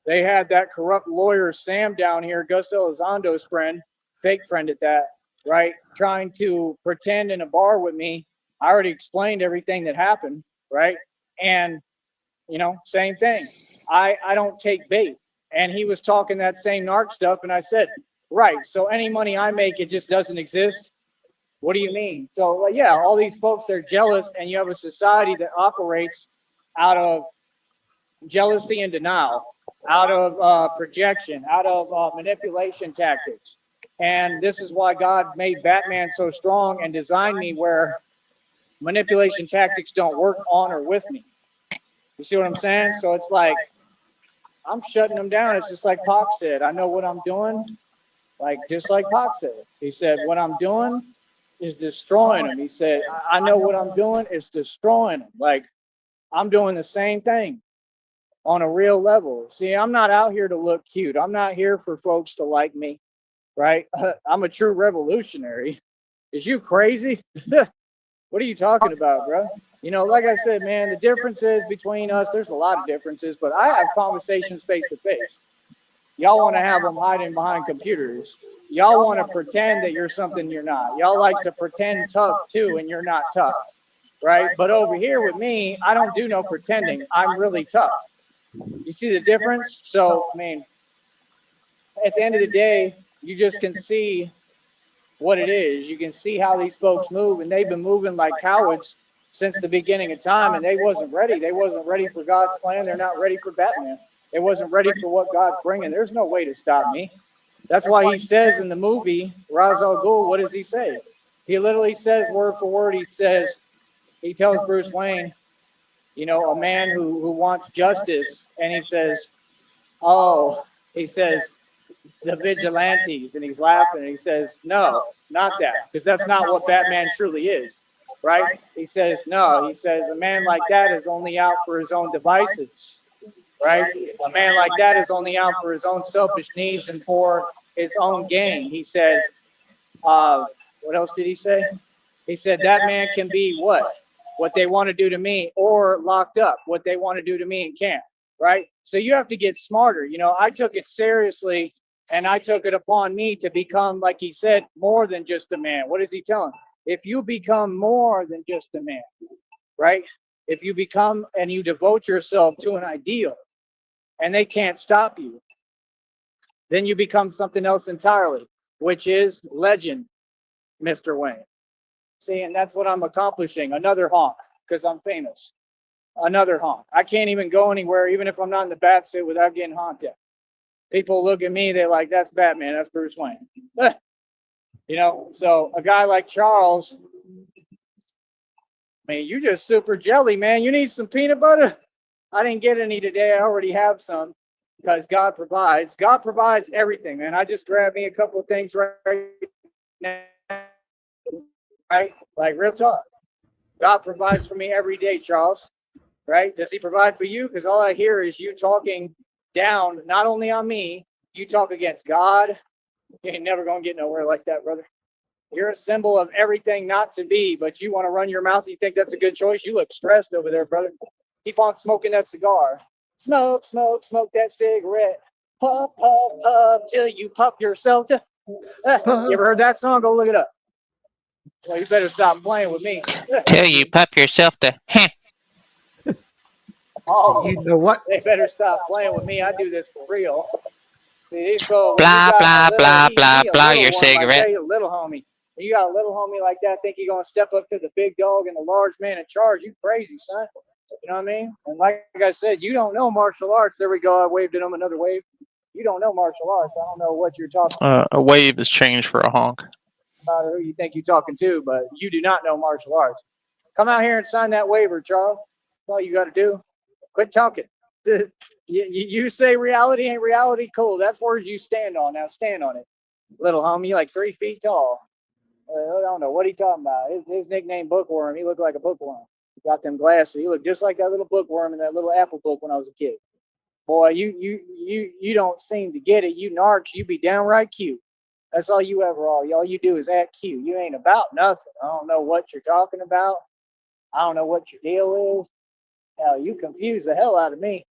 They had that corrupt lawyer Sam down here, Gus Elizondo's friend, fake friend at that, right? Trying to pretend in a bar with me. I already explained everything that happened, right? And, you know, same thing. I don't take bait. And he was talking that same narc stuff, and I said, right, so any money I make, it just doesn't exist? What do you mean? So, yeah, all these folks, they're jealous, and you have a society that operates out of jealousy and denial, out of projection, out of manipulation tactics. And this is why God made Batman so strong and designed me where manipulation tactics don't work on or with me. You see what I'm saying? So it's like, I'm shutting them down. It's just like Pac said, I know what I'm doing. Like, just like Pac said. He said, what I'm doing is destroying them. He said, I know what I'm doing is destroying them. Like, I'm doing the same thing on a real level. See, I'm not out here to look cute. I'm not here for folks to like me, right? I'm a true revolutionary. Is you crazy? What are you talking about, bro? You know, like I said, man, the differences between us, there's a lot of differences, but I have conversations face to face. Y'all want to have them hiding behind computers. Y'all want to pretend that you're something you're not. Y'all like to pretend tough too, and you're not tough, right? But over here with me, I don't do no pretending. I'm really tough. You see the difference? So, I mean, at the end of the day, you just can see what it is. You can see how these folks move, and they've been moving like cowards since the beginning of time, and they wasn't ready. They wasn't ready for God's plan. They're not ready for Batman. They wasn't ready for what God's bringing. There's no way to stop me. That's why he says in the movie, Ra's al Ghul, what does he say? He literally says word for word, he tells Bruce Wayne, you know, a man who wants justice, and he says, the vigilantes, and he's laughing, and he says, no, not that, because that's not what Batman truly is, right? He says, no, he says, a man like that is only out for his own devices, right? A man like that is only out for his own selfish needs and for his own gain. He said, what else did he say? He said, that man can be what? What they want to do to me, or locked up, what they want to do to me in camp, right? So you have to get smarter. You know, I took it seriously, and I took it upon me to become, like he said, more than just a man. What is he telling? If you become more than just a man, right? If you become and you devote yourself to an ideal, and they can't stop you, then you become something else entirely, which is legend, Mr. Wayne. See, and that's what I'm accomplishing. Another honk, because I'm famous. Another honk. I can't even go anywhere, even if I'm not in the bat suit, without getting honked at. People look at me, they're like, that's Batman, that's Bruce Wayne. You know, so a guy like Charles, I mean, you just super jelly, man. You need some peanut butter? I didn't get any today. I already have some. because God provides. God provides everything, man. I just grabbed me a couple of things right now, right? Like real talk. God provides for me every day, Charles. Right? Does He provide for you? Because all I hear is you talking down, not only on me, you talk against God. You ain't never gonna get nowhere like that, brother. You're a symbol of everything not to be, but you want to run your mouth. You think that's a good choice? You look stressed over there, brother. Keep on smoking that cigar. Smoke, smoke, smoke that cigarette. Puff, puff, puff till you puff yourself to. You ever heard that song? Go look it up. Well, you better stop playing with me. Till you puff yourself to. Oh, You know what? they better stop playing with me. I do this for real. See, these folks, when you Blah, got blah, a little, blah, blah, he a blah, little your one like cigarette. that, he a little homie. You got a little homie like that, think you're gonna step up to the big dog and the large man in charge? You crazy, son. You know what I mean? And like I said, you don't know martial arts. There we go. I waved at him another wave. You don't know martial arts. I don't know what you're talking A wave is changed for a honk. about or who you think you're talking to, but you do not know martial arts. Come out here and sign that waiver, Charles. That's all you got to do. Quit talking. You say reality ain't reality. Cool. That's words you stand on. Now stand on it. Little homie, you like 3 feet tall. I don't know what he talking about. His nickname Bookworm. He looked like a bookworm. He got them glasses. He looked just like that little bookworm in that little Apple book when I was a kid. Boy, you don't seem to get it. You narcs, you be downright cute. That's all you ever are. All you do is act cute. You ain't about nothing. I don't know what you're talking about. I don't know what your deal is. Hell, you confuse the hell out of me.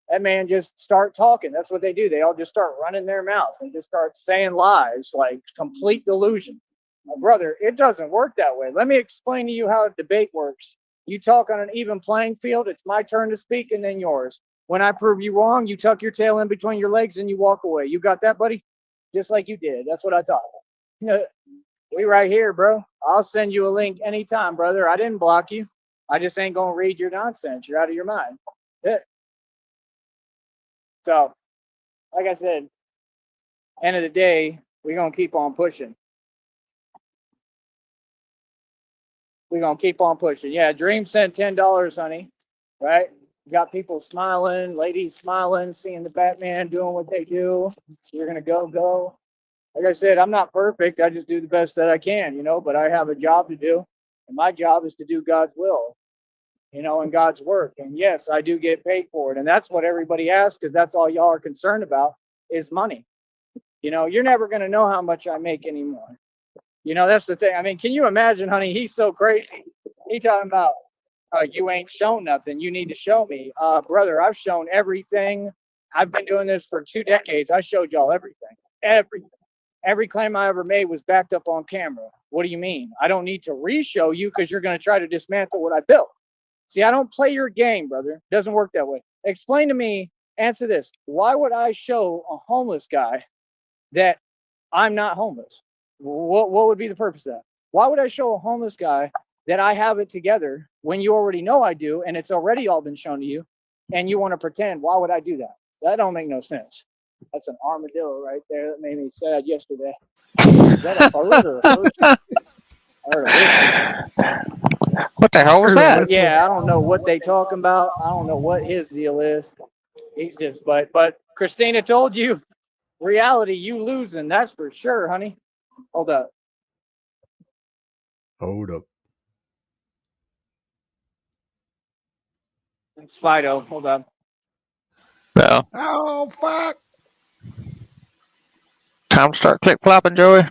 That man just start talking. That's what they do. They all just start running their mouth and just start saying lies, like complete delusion. My brother, it doesn't work that way. Let me explain to you how a debate works. You talk on an even playing field. It's my turn to speak and then yours. When I prove you wrong, you tuck your tail in between your legs and you walk away. You got that, buddy? Just like you did. That's what I thought. We right here, bro. I'll send you a link anytime, brother. I didn't block you. I just ain't gonna read your nonsense. You're out of your mind. Yeah. So, like I said, end of the day, we're gonna keep on pushing. We're gonna keep on pushing. Yeah, Dream sent $10, honey. Right? You got people smiling, ladies smiling, seeing the Batman doing what they do. You're gonna go. Like I said, I'm not perfect. I just do the best that I can, but I have a job to do. And my job is to do God's will, and God's work. And yes, I do get paid for it. And that's what everybody asks, because that's all y'all are concerned about is money. You're never going to know how much I make anymore. That's the thing. I mean, can you imagine, honey? He's so crazy. He talking about, you ain't shown nothing. You need to show me. Brother, I've shown everything. I've been doing this for 2 decades. I showed y'all everything. Every claim I ever made was backed up on camera. What do you mean? I don't need to re-show you because you're going to try to dismantle what I built. See, I don't play your game, brother. It doesn't work that way. Explain to me, answer this. Why would I show a homeless guy that I'm not homeless? What would be the purpose of that? Why would I show a homeless guy that I have it together when you already know I do and it's already all been shown to you and you want to pretend? Why would I do that? That don't make no sense. That's an armadillo right there that made me sad yesterday. Is that a bird or a person? I heard a whistle. What the hell was that? Yeah, I don't know what they talking about. I don't know what his deal is. He's just, but Christina told you, reality, you losing. That's for sure, honey. Hold up. It's Fido. Hold up. No. Oh, fuck. Time to start click flopping, Joey.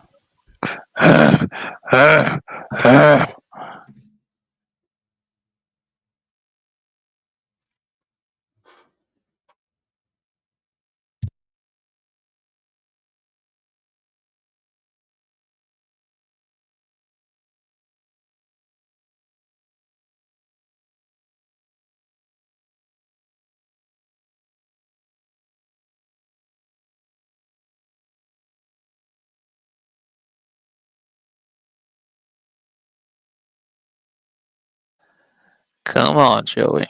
Come on, Joey.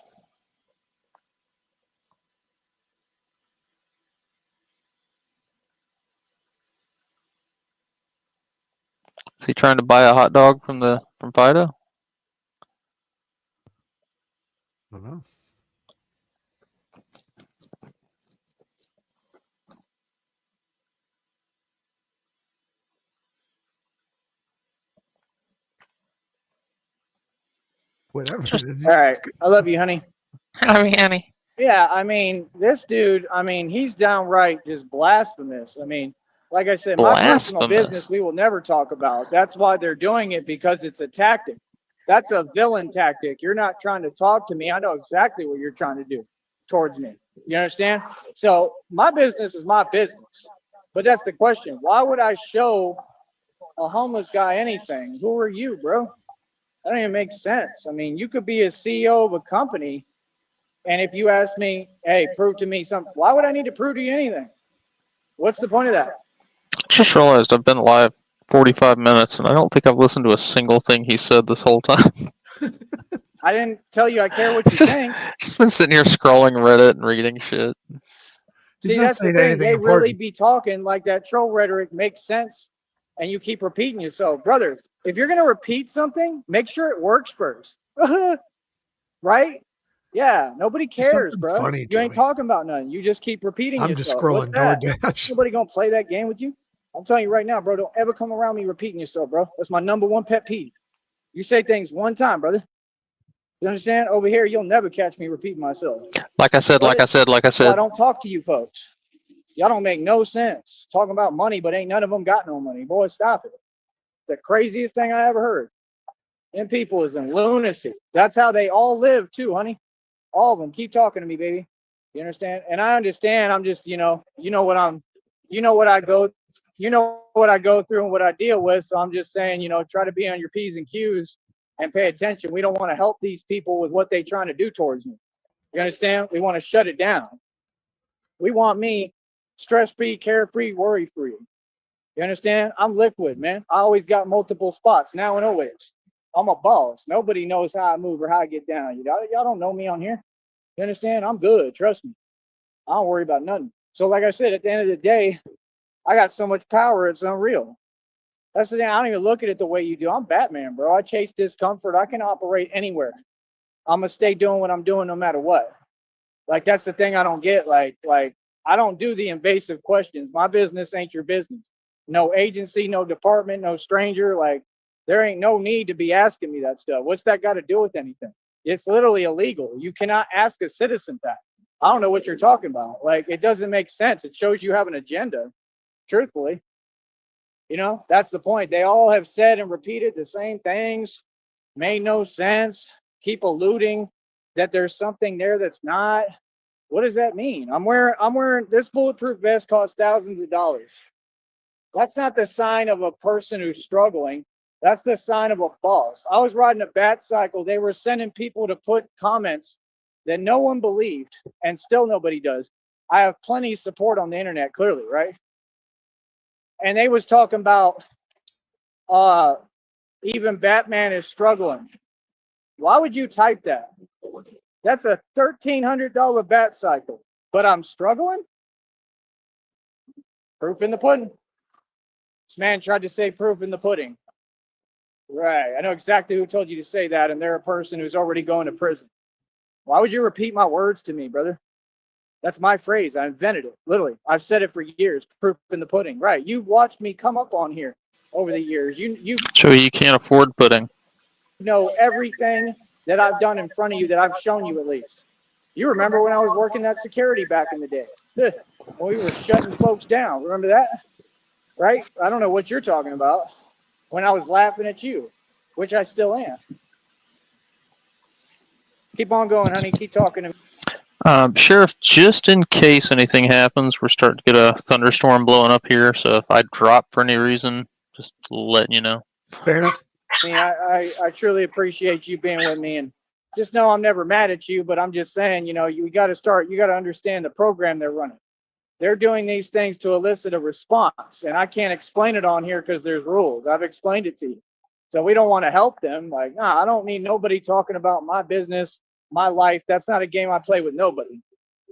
Is he trying to buy a hot dog from Fido? I don't know. Whatever. All right. I love you, honey. Honey. Yeah, I mean, this dude, he's downright just blasphemous. Like I said, my personal Blasphemous. business we will never talk about. That's why they're doing it, because it's a tactic. That's a villain tactic. You're not trying to talk to me. I know exactly what you're trying to do towards me. You understand? So my business is my business. But that's the question. Why would I show a homeless guy anything? Who are you, bro? That don't even make sense. You could be a CEO of a company, and if you ask me, hey, prove to me something, why would I need to prove to you anything? What's the point of that? Just realized I've been live 45 minutes, and I don't think I've listened to a single thing he said this whole time. I didn't tell you I care what you think. Just been sitting here scrolling Reddit and reading shit. He's See, not that's the saying thing. anything They really important. be talking like that troll rhetoric makes sense, and you keep repeating yourself. Brother, if you're going to repeat something, make sure it works first. Right? Yeah, nobody cares, something bro. funny, You ain't Joey. talking about nothing. You just keep repeating I'm just yourself. What's scrolling that? DoorDash. Nobody going to play that game with you. I'm telling you right now, bro, don't ever come around me repeating yourself, bro. That's my number one pet peeve. You say things one time, brother. You understand? Over here, you'll never catch me repeating myself. Like I said. So I don't talk to you folks. Y'all don't make no sense. Talking about money, but ain't none of them got no money. Boy, stop it. It's the craziest thing I ever heard. Them people is in lunacy. That's how they all live too, honey. All of them. Keep talking to me, baby. You understand? And I understand. I'm just, you know what I go through and what I deal with. So I'm just saying, try to be on your P's and Q's and pay attention. We don't want to help these people with what they're trying to do towards me. You understand? We want to shut it down. We want me stress-free, carefree, worry-free. You understand? I'm liquid, man. I always got multiple spots, now and always. I'm a boss. Nobody knows how I move or how I get down. Y'all don't know me on here. You understand? I'm good. Trust me. I don't worry about nothing. So like I said, at the end of the day, I got so much power, it's unreal. That's the thing. I don't even look at it the way you do. I'm Batman, bro. I chase discomfort. I can operate anywhere. I'm going to stay doing what I'm doing no matter what. Like, that's the thing I don't get. Like I don't do the invasive questions. My business ain't your business. No agency, no department, no stranger. Like, there ain't no need to be asking me that stuff. What's that got to do with anything? It's literally illegal. You cannot ask a citizen that. I don't know what you're talking about. Like, it doesn't make sense. It shows you have an agenda, truthfully. That's the point. They all have said and repeated the same things, made no sense, keep alluding that there's something there that's not. What does that mean? I'm wearing this bulletproof vest costs thousands of dollars. That's not the sign of a person who's struggling. That's the sign of a boss. I was riding a bat cycle. They were sending people to put comments that no one believed, and still nobody does. I have plenty of support on the internet, clearly, right? And they was talking about even Batman is struggling. Why would you type that? That's a $1,300 bat cycle, but I'm struggling? Proof in the pudding. This man tried to say proof in the pudding. Right. I know exactly who told you to say that, and they're a person who's already going to prison. Why would you repeat my words to me, brother? That's my phrase. I invented it. Literally. I've said it for years. Proof in the pudding. Right. You've watched me come up on here over the years. You You can't afford pudding. know everything that I've done in front of you that I've shown you at least. You remember when I was working that security back in the day? When we were shutting folks down. Remember that? Right? I don't know what you're talking about. When I was laughing at you, which I still am. Keep on going, honey. Keep talking to me. Sheriff, just in case anything happens, we're starting to get a thunderstorm blowing up here. So if I drop for any reason, just letting you know. Fair enough. I truly appreciate you being with me, and just know I'm never mad at you, but I'm just saying, you got to understand the program they're running. They're doing these things to elicit a response, and I can't explain it on here because there's rules. I've explained it to you. So we don't want to help them. Like, I don't need nobody talking about my business, my life. That's not a game I play with nobody.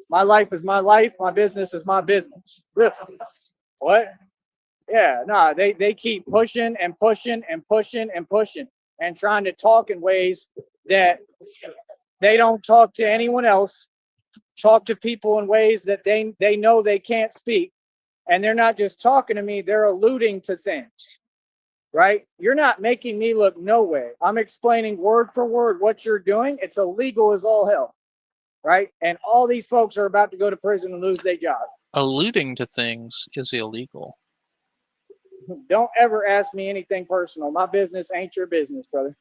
My life is my life. My business is my business. Really? What? Yeah, no, they keep pushing and pushing and pushing and pushing and trying to talk in ways that they don't talk to anyone else, talk to people in ways that they know they can't speak. And they're not just talking to me, they're alluding to things. right? You're not making me look no way. I'm explaining word for word what you're doing. It's illegal as all hell, right? And all these folks are about to go to prison and lose their job. Alluding to things is illegal. Don't ever ask me anything personal. My business ain't your business, brother.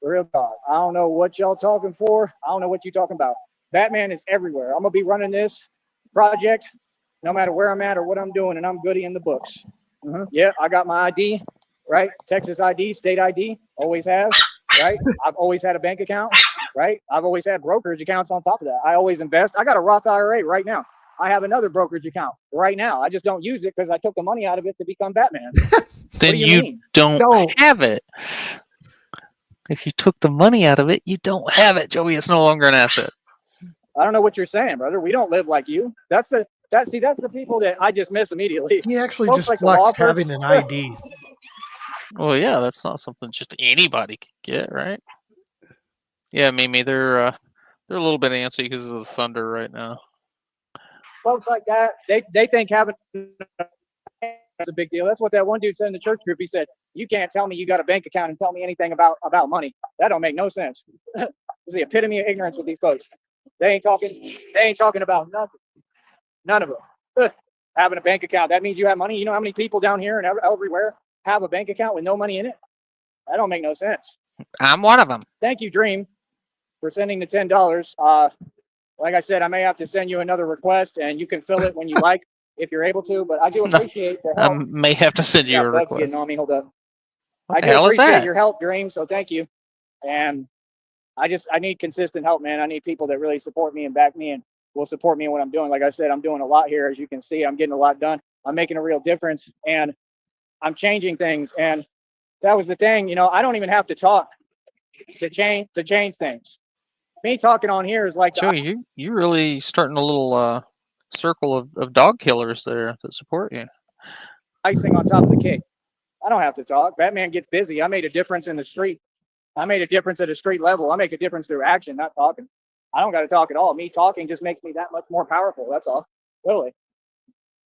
For real talk. I don't know what y'all talking for. I don't know what you talking about. Batman is everywhere. I'm gonna be running this project no matter where I'm at or what I'm doing, and I'm goody in the books. Yeah, I got my ID, right? Texas ID, state ID, always have, right? I've always had a bank account, right? I've always had brokerage accounts on top of that. I always invest. I got a Roth IRA right now. I have another brokerage account right now. I just don't use it because I took the money out of it to become Batman. Then do you mean? don't have it. If you took the money out of it, you don't have it, Joey. It's no longer an asset. I don't know what you're saying, brother. We don't live like you. That's the people that I just miss immediately. He actually Folks just like the law flexed firms. having an ID. Well, yeah, that's not something just anybody could get, right? Yeah, Mimi, they're a little bit antsy because of the thunder right now. Folks like that, they think having is a big deal. That's what that one dude said in the church group. He said, "You can't tell me you got a bank account and tell me anything about money. That don't make no sense." It's the epitome of ignorance with these folks. They ain't talking about nothing. None of them. Having a bank account, that means you have money. You know how many people down here and everywhere have a bank account with no money in it? That don't make no sense. I'm one of them. Thank you, Dream, for sending the $10. Like I said, I may have to send you another request, and you can fill it when you like, if you're able to. But I do appreciate the I help. may have to send you a Bugs getting request. on me. Hold up. What the I do hell is appreciate that? your help, Dream. So thank you. And I need consistent help, man. I need people that really support me and back me and will support me in what I'm doing. Like I said, I'm doing a lot here. As you can see, I'm getting a lot done. I'm making a real difference, and I'm changing things. And that was the thing, you know, I don't even have to talk to change things. Me talking on here is like Joey, you really starting a little circle of dog killers there that support you. icing on top of the cake. I don't have to talk. Batman gets busy. I made a difference in the street. I made a difference at a street level. I make a difference through action, not talking. I don't got to talk at all. Me talking just makes me that much more powerful. That's all. Really.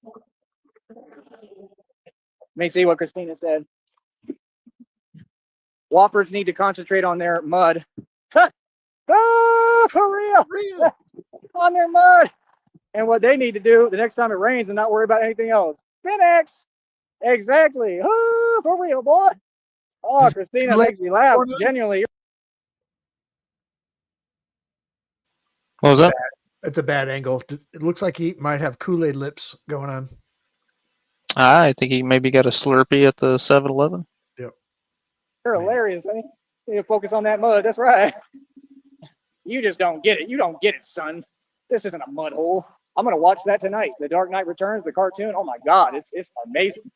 Let me see what Christina said. Whoppers need to concentrate on their mud. Oh, for real. On their mud. And what they need to do the next time it rains and not worry about anything else. Phoenix. Exactly. Oh, for real, boy. Oh, Christina makes me laugh. Genuinely. What was that? It's a bad angle. It looks like he might have Kool-Aid lips going on. I think he maybe got a Slurpee at the 7-Eleven. Yep. You're hilarious, honey. You need to focus on that mud. That's right. You just don't get it. You don't get it, son. This isn't a mud hole. I'm gonna watch that tonight. The Dark Knight Returns, the cartoon. Oh my God, it's amazing.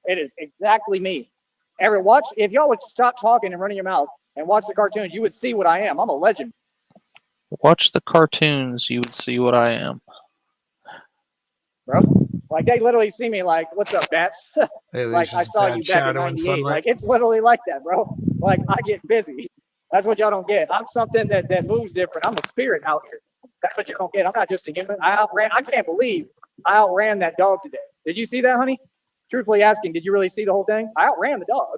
It is exactly me. If y'all would stop talking and running your mouth and watch the cartoon, you would see what I am. I'm a legend. Watch the cartoons, you would see what I am. Bro, like they literally see me like, "What's up, Bats?" Hey, like I saw you back in '98. Like it's literally like that, bro. Like I get busy. That's what y'all don't get. I'm something that moves different. I'm a spirit out here. That's what you don't get. I'm not just a human. I can't believe I outran that dog today. Did you see that, honey? Truthfully asking, did you really see the whole thing? I outran the dog.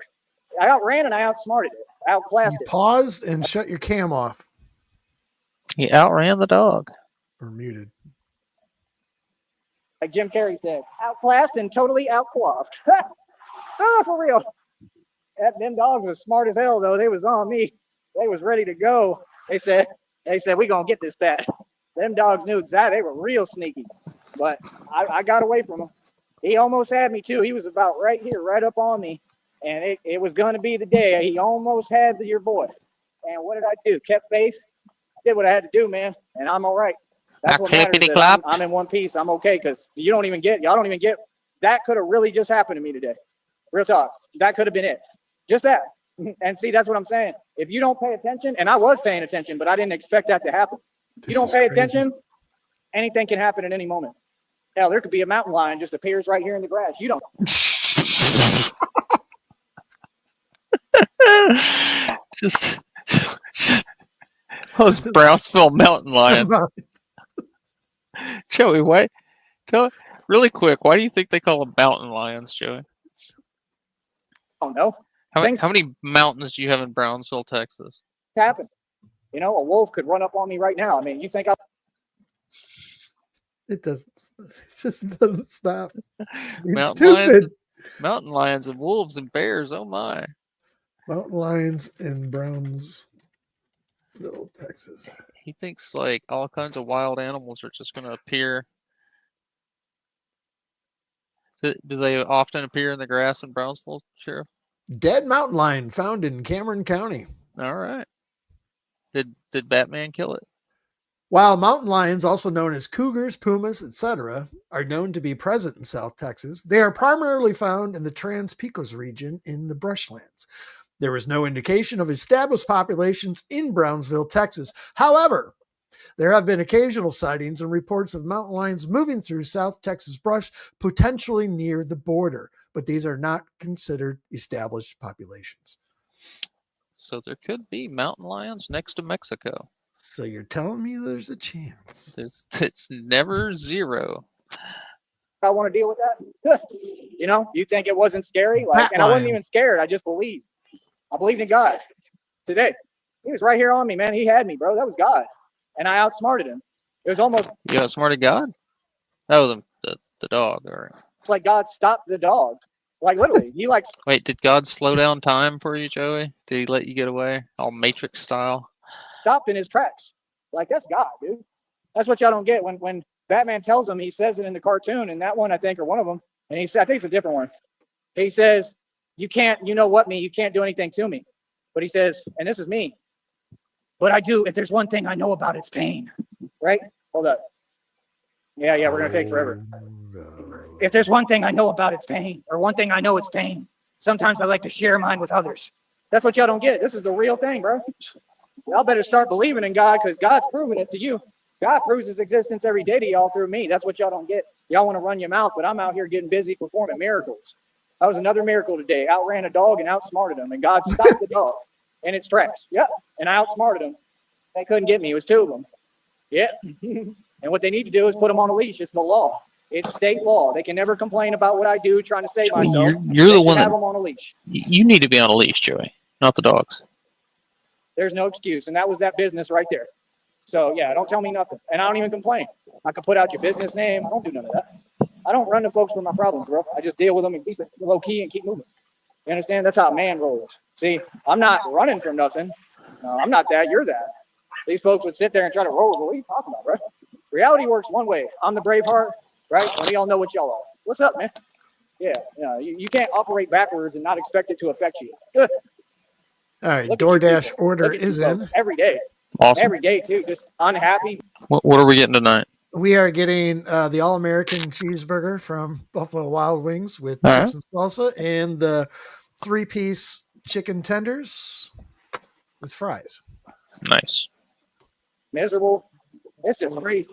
I outran and I outsmarted it. I outclassed it. Paused and shut your cam off. He outran the dog. Or muted. Like Jim Carrey said, outclassed and totally outquaffed. Oh, for real. Them dogs was smart as hell, though. They was on me. They was ready to go. They said, we gonna get this bat. Them dogs knew exactly. They were real sneaky. But I got away from him. He almost had me, too. He was about right here, right up on me. And it was going to be the day. He almost had your boy. And what did I do? Kept faith. I did what I had to do, man. And I'm all right. That's what matters. I'm in one piece. I'm okay because y'all don't even get. That could have really just happened to me today. Real talk. That could have been it. Just that. And see, that's what I'm saying. If you don't pay attention, and I was paying attention, but I didn't expect that to happen. If you don't pay attention, anything can happen at any moment. Hell, there could be a mountain lion just appears right here in the grass. You don't. just those Brownsville mountain lions. Joey, really quick, why do you think they call them mountain lions, Joey? I don't know. Things How many mountains do you have in Brownsville, Texas? happen. You know, a wolf could run up on me right now. I mean, you think It just doesn't stop. It's Mountain lions, stupid. mountain lions and wolves and bears. Oh my! Mountain lions in Brownsville, Texas. He thinks like all kinds of wild animals are just going to appear. Do they often appear in the grass in Brownsville, Sheriff? Dead mountain lion found in Cameron County. All right. Did Batman kill it? While mountain lions, also known as cougars, pumas, etc., are known to be present in South Texas, they are primarily found in the Trans-Pecos region in the brushlands. There is no indication of established populations in Brownsville, Texas. However, there have been occasional sightings and reports of mountain lions moving through South Texas brush, potentially near the border, but these are not considered established populations. So there could be mountain lions next to Mexico. So you're telling me there's a chance? It's never zero. I want to deal with that? You know, you think it wasn't scary? Like, and I wasn't even scared. I just believed. I believed in God. Today, he was right here on me, man. He had me, bro. That was God, and I outsmarted him. It was almost. You outsmarted God? Oh, the dog. All right. It's like God stopped the dog. Like literally, he like. Wait, did God slow down time for you, Joey? Did he let you get away, all Matrix style? Stopped in his tracks. Like, that's God, dude. That's what y'all don't get. When Batman tells him, he says it in the cartoon, and that one, I think, or one of them, and he said, I think it's a different one. He says, you can't, you know what, me, you can't do anything to me. But he says, and this is me, but I do, if there's one thing I know about, it's pain. Right? Hold up. Yeah, we're going to take forever. If there's one thing I know about, it's pain. Or one thing I know, it's pain. Sometimes I like to share mine with others. That's what y'all don't get. This is the real thing, bro. Y'all better start believing in God, because God's proving it to you. God proves his existence every day to y'all through me. That's what y'all don't get. Y'all want to run your mouth, but I'm out here getting busy performing miracles. That was another miracle today. Outran a dog and outsmarted him, and God stopped the dog in its tracks. Yeah, and I outsmarted him. They couldn't get me. It was two of them. Yeah. And what they need to do is put them on a leash. It's the law. It's state law. They can never complain about what I do trying to save myself. You're the one that have them on a leash. You need to be on a leash, Joey, not the dogs. There's no excuse, and that was that business right there. So yeah, don't tell me nothing, and I don't even complain. I can put out your business name. I don't do none of that. I don't run to folks for my problems, bro. I just deal with them and keep it low key and keep moving. You understand? That's how a man rolls. See, I'm not running from nothing. No, I'm not that. You're that. These folks would sit there and try to roll. What are you talking about, bro? Reality works one way. I'm the brave heart, right? And we all know what y'all are. What's up, man? Yeah, you can't operate backwards and not expect it to affect you. All right, DoorDash order is in. Every day. Awesome. Every day, too. Just unhappy. What are we getting tonight? We are getting the All-American cheeseburger from Buffalo Wild Wings with chips and salsa, and the 3-piece chicken tenders with fries. Nice. Miserable. This is crazy.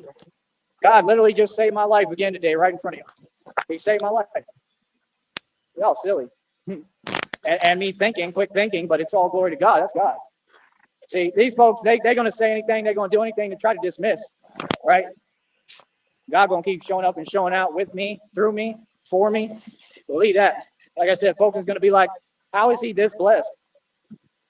God literally just saved my life again today, right in front of you. He saved my life. Y'all silly. And me thinking, quick thinking, but it's all glory to God. That's God. See, these folks, they're going to say anything, they're going to do anything to try to dismiss, right? God going to keep showing up and showing out with me, through me, for me. Believe that. Like I said, folks is going to be like, how is he this blessed?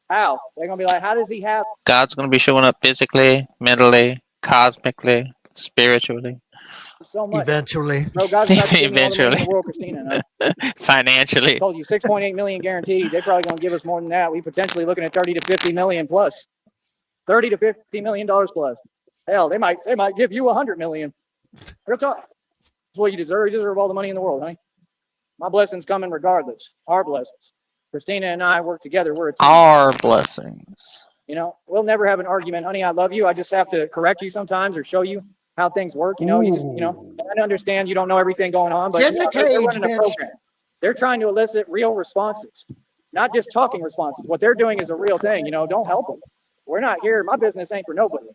How? They're going to be like, how does he have? God's going to be showing up physically, mentally, cosmically, spiritually. So much. Eventually. Bro, God's not giving Eventually. all the money in the world, Christina. No. Financially. I told you 6.8 million guaranteed. They're probably going to give us more than that. We potentially looking at 30 to 50 million plus. 30 to 50 million dollars plus. Hell, they might give you 100 million. Real talk. That's what you deserve. You deserve all the money in the world, honey. My blessings coming regardless. Our blessings. Christina and I work together. We're a team. Our blessings. You know, we'll never have an argument, honey. I love you. I just have to correct you sometimes or show you how things work. You know, I understand you don't know everything going on, but they're running a program. They're trying to elicit real responses, not just talking responses. What they're doing is a real thing. You know, don't help them. We're not here. My business ain't for nobody.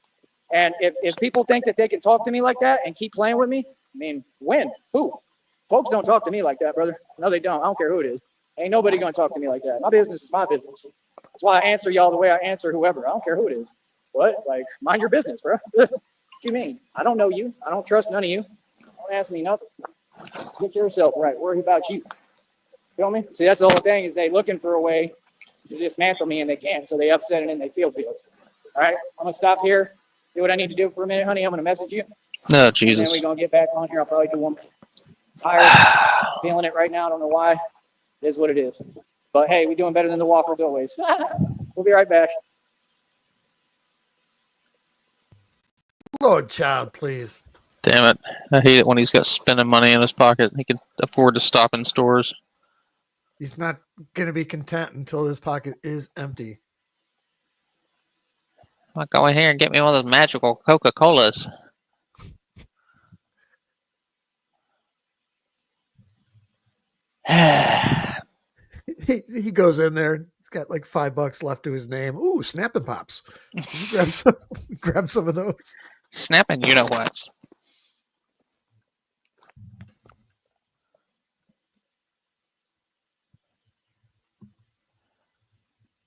And if people think that they can talk to me like that and keep playing with me, I mean, when? Who? Folks don't talk to me like that, brother. No, they don't. I don't care who it is. Ain't nobody going to talk to me like that. My business is my business. That's why I answer y'all the way I answer whoever. I don't care who it is. What? Like, mind your business, bro. What you mean? I don't know you. I don't trust none of you. Don't ask me nothing. Get yourself right. Worry about you. Feel me? See, that's the whole thing is they looking for a way to dismantle me, and they can't. So they upset it and they feel feels. All right, I'm gonna stop here. Do what I need to do for a minute, honey. I'm gonna message you, No, and then Jesus. we're gonna get back on here. I'll probably do one. Tired, feeling it right now. I don't know why. It is what it is. But hey, we're doing better than the Walkers always. We'll be right back. Lord child, please. Damn it. I hate it when he's got spending money in his pocket. He can afford to stop in stores. He's not going to be content until his pocket is empty. I'll go in here and get me one of those magical Coca-Colas. He goes in there. He's got like $5 left to his name. Ooh, Snapping Pops. Grab some of those. Snapping, you know what?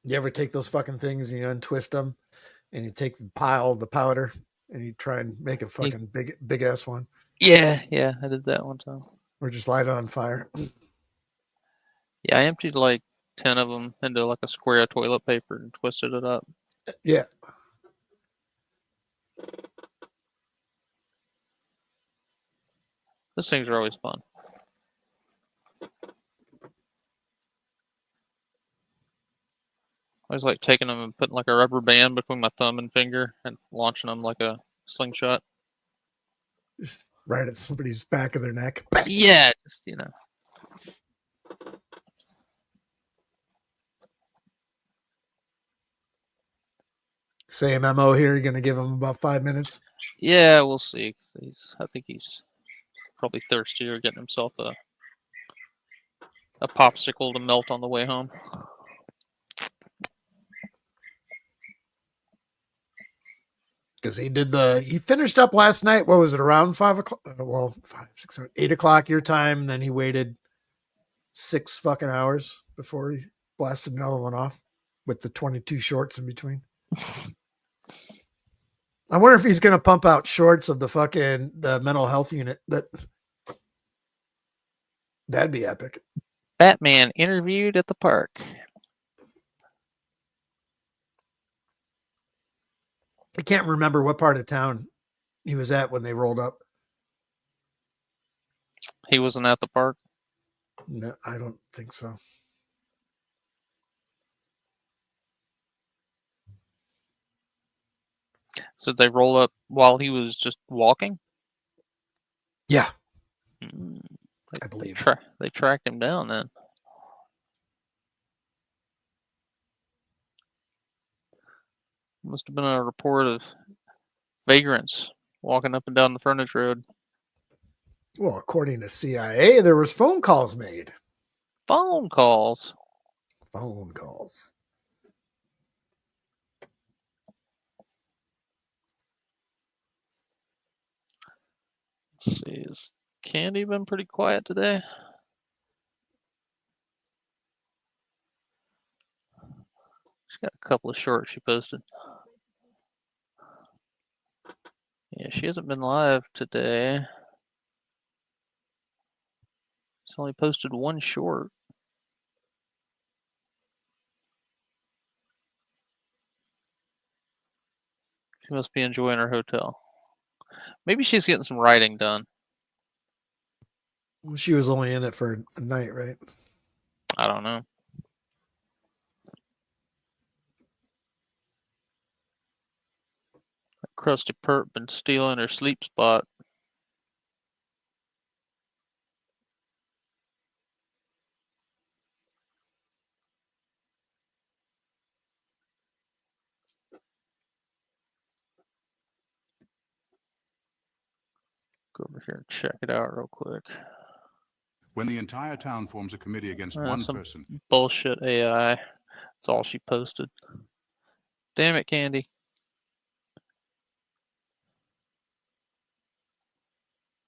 You ever take those fucking things and you untwist them and you take the pile of the powder and you try and make a fucking big ass one? Yeah, I did that one time. Or just light it on fire. Yeah, I emptied like 10 of them into like a square of toilet paper and twisted it up. Yeah. Those things are always fun. I was like taking them and putting like a rubber band between my thumb and finger and launching them like a slingshot. Just right at somebody's back of their neck. Yeah, just, Same MO here. You're going to give him about 5 minutes. Yeah, we'll see. I think he's probably thirsty or getting himself a popsicle to melt on the way home. Because he finished up last night. What was it, around 5 o'clock? Well, 5, 6, 7, 8 o'clock your time. And then he waited 6 fucking hours before he blasted another one off with the 22 shorts in between. I wonder if he's going to pump out shorts of the mental health unit. That'd be epic. Batman interviewed at the park. I can't remember what part of town he was at when they rolled up. He wasn't at the park. No, I don't think so. So they roll up while he was just walking? Yeah, Mm, I believe. They tracked him down then. Must have been a report of vagrants walking up and down the frontage road. Well, according to CIA, there was phone calls made. Phone calls. Phone calls. Let's see. Has Candy been pretty quiet today? She's got a couple of shorts she posted. Yeah, she hasn't been live today. She's only posted one short. She must be enjoying her hotel. Maybe she's getting some writing done. Well, she was only in it for a night, right? I don't know. That crusty perp been stealing her sleep spot. Go over here and check it out real quick. When the entire town forms a committee against one Some person, bullshit AI. That's all she posted. Damn it, Candy.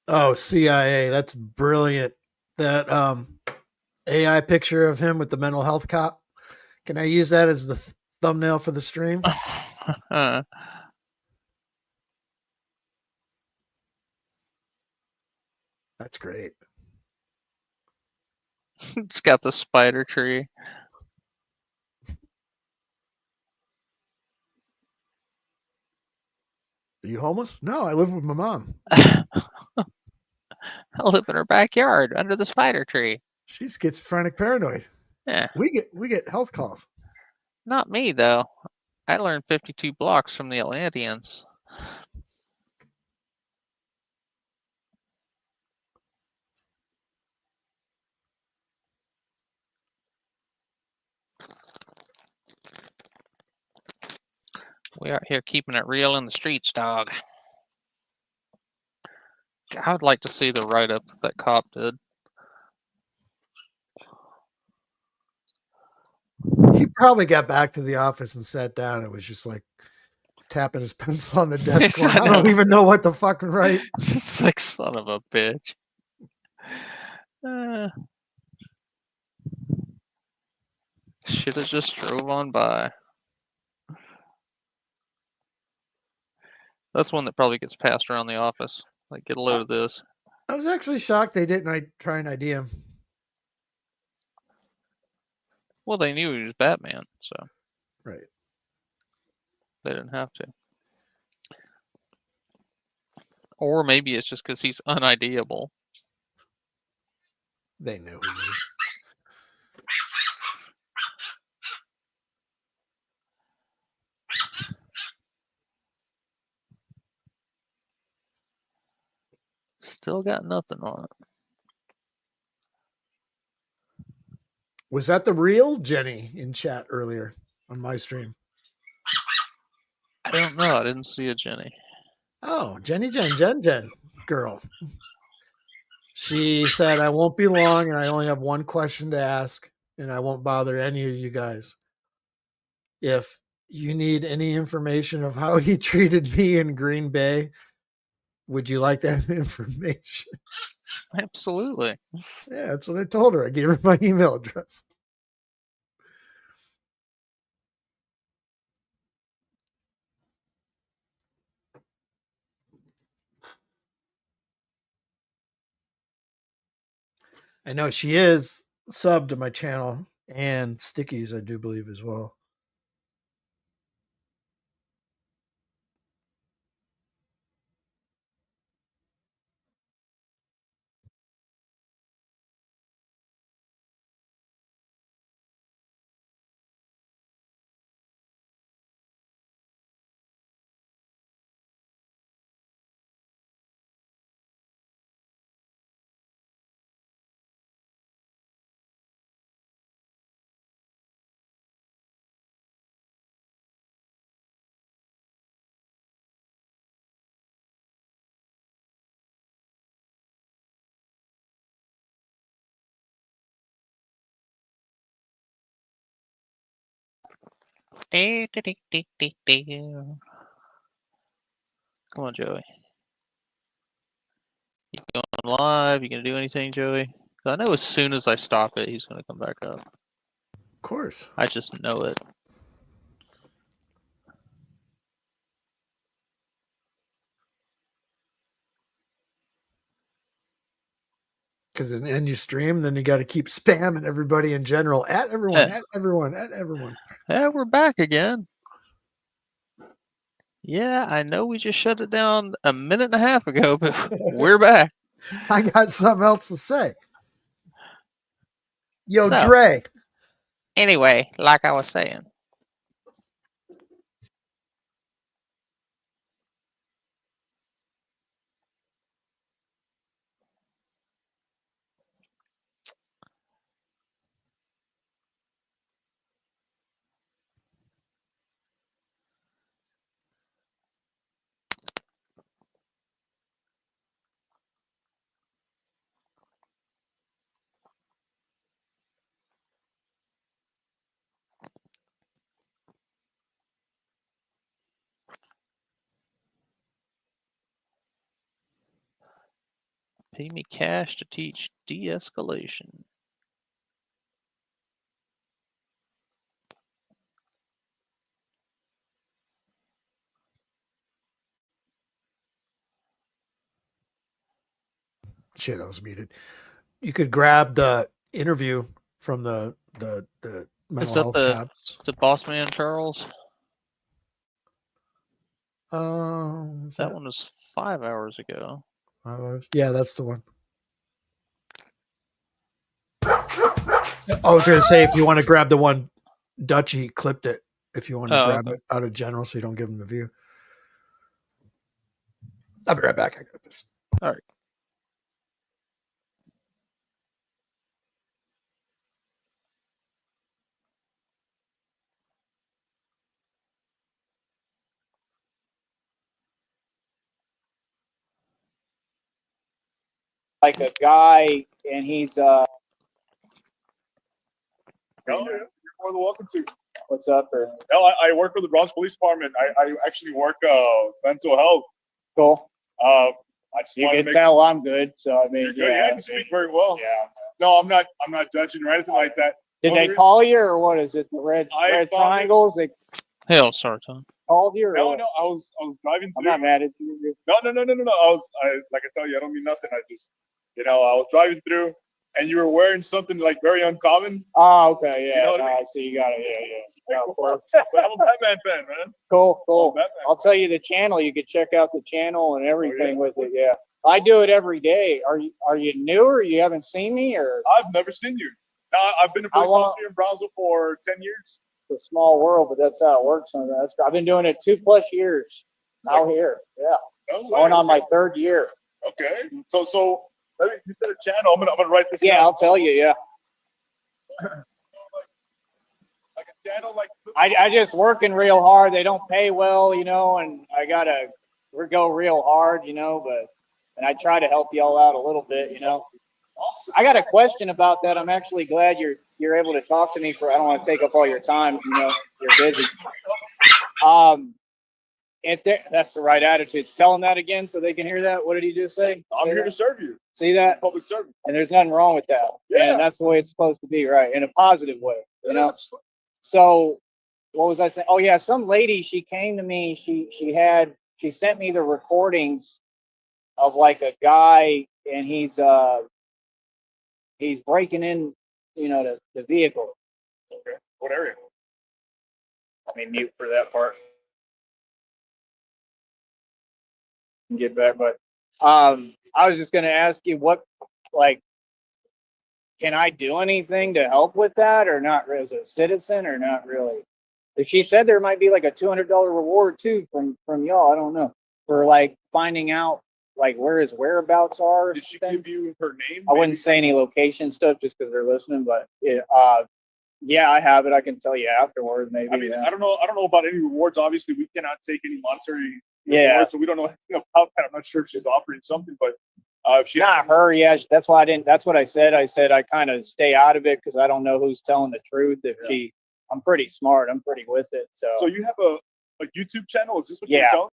Oh, CIA. That's brilliant. That AI picture of him with the mental health cop. Can I use that as the thumbnail for the stream? That's great. It's got the spider tree. you homeless? No, I live with my mom. I live in her backyard under the spider tree. She's schizophrenic paranoid. Yeah, We get health calls. not me though. I learned 52 blocks from the Atlanteans. We out here keeping it real in the streets, dog. I would like to see the write-up that cop did. He probably got back to the office and sat down. It was just like tapping his pencil on the desk. Going, I don't even know what the fuck to write. Just like, son of a bitch. Should have just drove on by. That's one that probably gets passed around the office. Like, get a load of this. I was actually shocked they didn't try and ID him. Well, they knew he was Batman, so Right. they didn't have to. Or maybe it's just because he's unideable. They knew he was. Still got nothing on it. Was that the real Jenny in chat earlier on my stream? I don't know. I didn't see a Jenny. Oh, Jenny Jen girl. She said, I won't be long and I only have one question to ask and I won't bother any of you guys. If you need any information of how he treated me in Green Bay, would you like that information? Absolutely. Yeah, that's what I told her. I gave her my email address. I know she is subbed to my channel and Stickies, I do believe, as well. Come on, Joey. You going live? You gonna do anything, Joey? 'Cause I know as soon as I stop it, he's gonna come back up. Of course. I just know it. Because then you stream, then you got to keep spamming everybody in general. At everyone, at everyone, at everyone. Yeah, we're back again. Yeah, I know we just shut it down a minute and a half ago, but we're back. I got something else to say. Yo, So, Dre. Anyway, like I was saying. Pay me cash to teach de-escalation. Shit, I was muted. You could grab the interview from the mental that health the- tabs. The boss man, Charles? Is That one was 5 hours ago. yeah, that's the one. I was going to say, if you want to grab the one Dutchy clipped it, if you want to grab it out of general so you don't give them the view. I'll be right back. I got this. All right. Like a guy, and he's Oh, yeah. You're more than welcome to. what's up? Or No, I work for the Bronx Police Department. I actually work mental health. cool. I just You want to can make tell I'm good. So I mean, you're good. Yeah, you speak very well. Yeah. No, I'm not judging or anything like that. Did they call you, or what is it? The red I found triangles? They Hell, sorry, Tom. called you? Or No, what? no, I was driving I'm through. not mad at you. No. Like I tell you, I don't mean nothing. I just, I was driving through, and you were wearing something like very uncommon. Oh, okay, yeah. You know what I mean? I see. You got it. Yeah. Like, but I'm a Batman fan, man. Cool. I'm a Batman I'll fan. tell you the channel. You could check out the channel and everything with it. Yeah, I do it every day. Are you new, or you haven't seen me, or I've never seen you. I've been a police How long- officer in Brownsville for 10 years. it's a small world, but that's how it works. And I've been doing it 2+ years out here. Yeah, No way. going on my 3rd year. Okay. So let me, you said a channel. I'm gonna write this Yeah, down. I'll tell you. Yeah, Like a channel, like I just working real hard. They don't pay well, and I gotta go real hard, and I try to help y'all out a little bit, I got a question about that. I'm actually glad you're able to talk to me I don't want to take up all your time, you're busy. That's the right attitude. Tell them that again so they can hear that. What did he just say? I'm here to serve you. See that? Public servant. And there's nothing wrong with that. Yeah. And that's the way it's supposed to be, right? In a positive way, Yeah. So what was I saying? Oh yeah, some lady, she came to me, she sent me the recordings of like a guy, and he's breaking in, the vehicle. Okay. What area? Let me mute for that part. Get back, but I was just gonna ask you can I do anything to help with that, or not as a citizen, or not really? If she said there might be like a $200 reward too from y'all, I don't know, for like finding out like where his whereabouts are. Or Did she something. give you her name? I wouldn't say any location stuff just because they're listening, but yeah, I have it. I can tell you afterwards, maybe. I mean, yeah. I don't know about any rewards. Obviously, we cannot take any monetary Yeah. rewards, so we don't know anything about that. I'm not sure if she's offering something, but if she Not her, yeah. That's why I didn't. That's what I said. I said I kind of stay out of it because I don't know who's telling the truth. I'm pretty smart. I'm pretty with it. So you have a YouTube channel? Is this what Yeah. you're telling?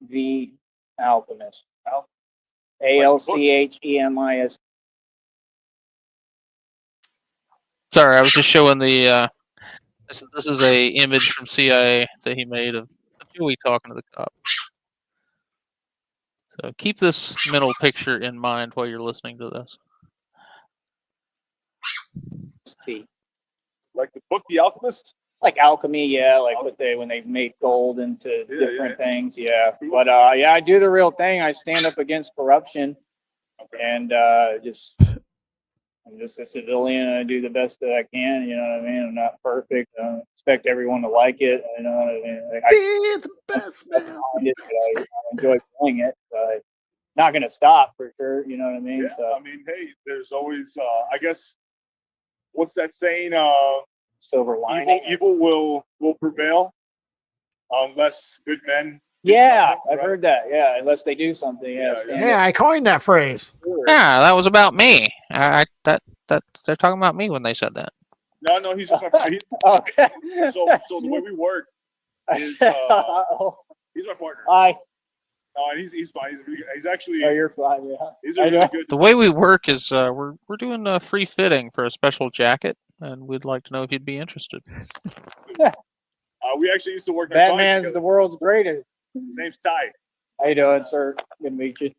The Alchemist. ALCHEMIST. Sorry, I was just showing the. This is a image from CIA that he made of Joey talking to the cop. So keep this mental picture in mind while you're listening to this. Like the book, The Alchemist? Like alchemy, yeah, like when they make gold into different things, yeah. Cool. But yeah, I do the real thing. I stand up against corruption, and I'm just a civilian. I do the best that I can. You know what I mean? I'm not perfect. I don't expect everyone to like it. You know what I mean? Like, Be the best man. I enjoy playing it. But not gonna stop for sure. You know what I mean? Yeah. So I mean, hey, there's always, I guess, what's that saying? silver lining. Evil will prevail unless good men. do Yeah, something, I've right? heard that. Yeah, unless they do something. Yeah. Yeah, stand Yeah, I coined that phrase. up for it. Yeah, that was about me. They're talking about me when they said that. No, he's just my Okay. so the way we work is he's my partner. Hi. No, and he's fine. He's actually Oh, you're fine. Yeah. he's I a really know. good. The way we work is we're doing a free fitting for a special jacket, and we'd like to know if you'd be interested. We actually used to work on drawings Batman's together. the world's greatest. His name's Ty. How you doing, sir? Good to meet you.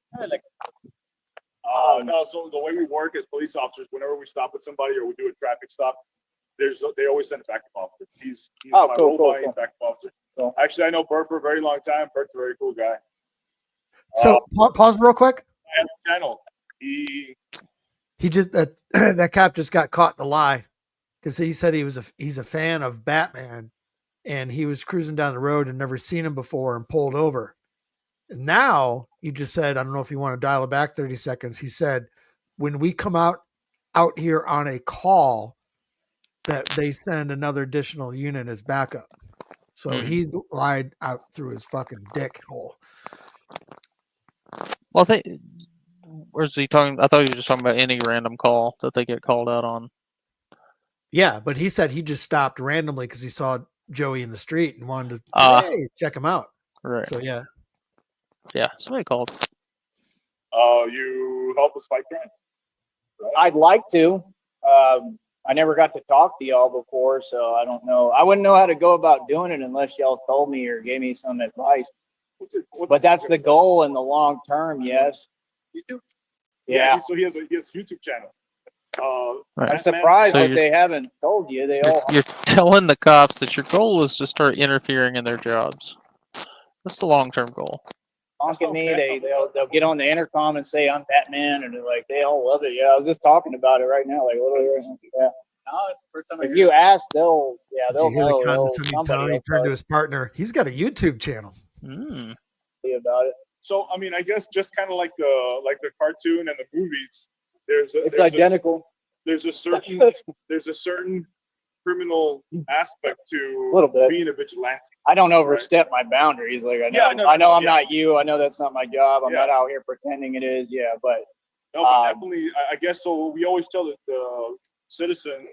No, so the way we work as police officers, whenever we stop with somebody or we do a traffic stop, they always send a backup officer. He's Oh, my cool, role cool, buying cool. backup officer. Cool. Actually, I know Bert for a very long time. Bert's a very cool guy. So pause real quick. And channel. He just that cop just got caught in the lie because he said he's a fan of Batman, and he was cruising down the road and never seen him before and pulled over. And now he just said, I don't know if you want to dial it back 30 seconds. He said, when we come out here on a call, that they send another additional unit as backup. So he lied out through his fucking dick hole. Well, where's he talking? I thought he was just talking about any random call that they get called out on. Yeah, but he said he just stopped randomly because he saw Joey in the street and wanted to hey, check him out. Right. So yeah. Yeah, somebody called. You help us fight crime. I'd like to. I never got to talk to y'all before, so I don't know. I wouldn't know how to go about doing it unless y'all told me or gave me some advice. But that's the goal in the long term, yes. YouTube? Yeah. So he has a YouTube channel. Right. I'm surprised So that you're- they haven't told you. They all You're telling the cops that your goal is to start interfering in their jobs. That's the long-term goal. honk at me. They'll get on the intercom and say I'm Batman, and they're like they all love it. Yeah, I was just talking about it right now. Like literally, yeah. If you ask, they'll Did they'll you hear know. the condescending Somebody tone? He will turned to tell his partner. He's got a YouTube channel. you about it. So I mean, I guess just kind of like the cartoon and the movies. It's identical. There's a certain criminal aspect to A little bit. being a vigilante. I don't overstep my boundaries. Like I know, I know I'm not you. I know that's not my job. I'm not out here pretending it is. Yeah, but no, but definitely, I guess so. We always tell the citizens,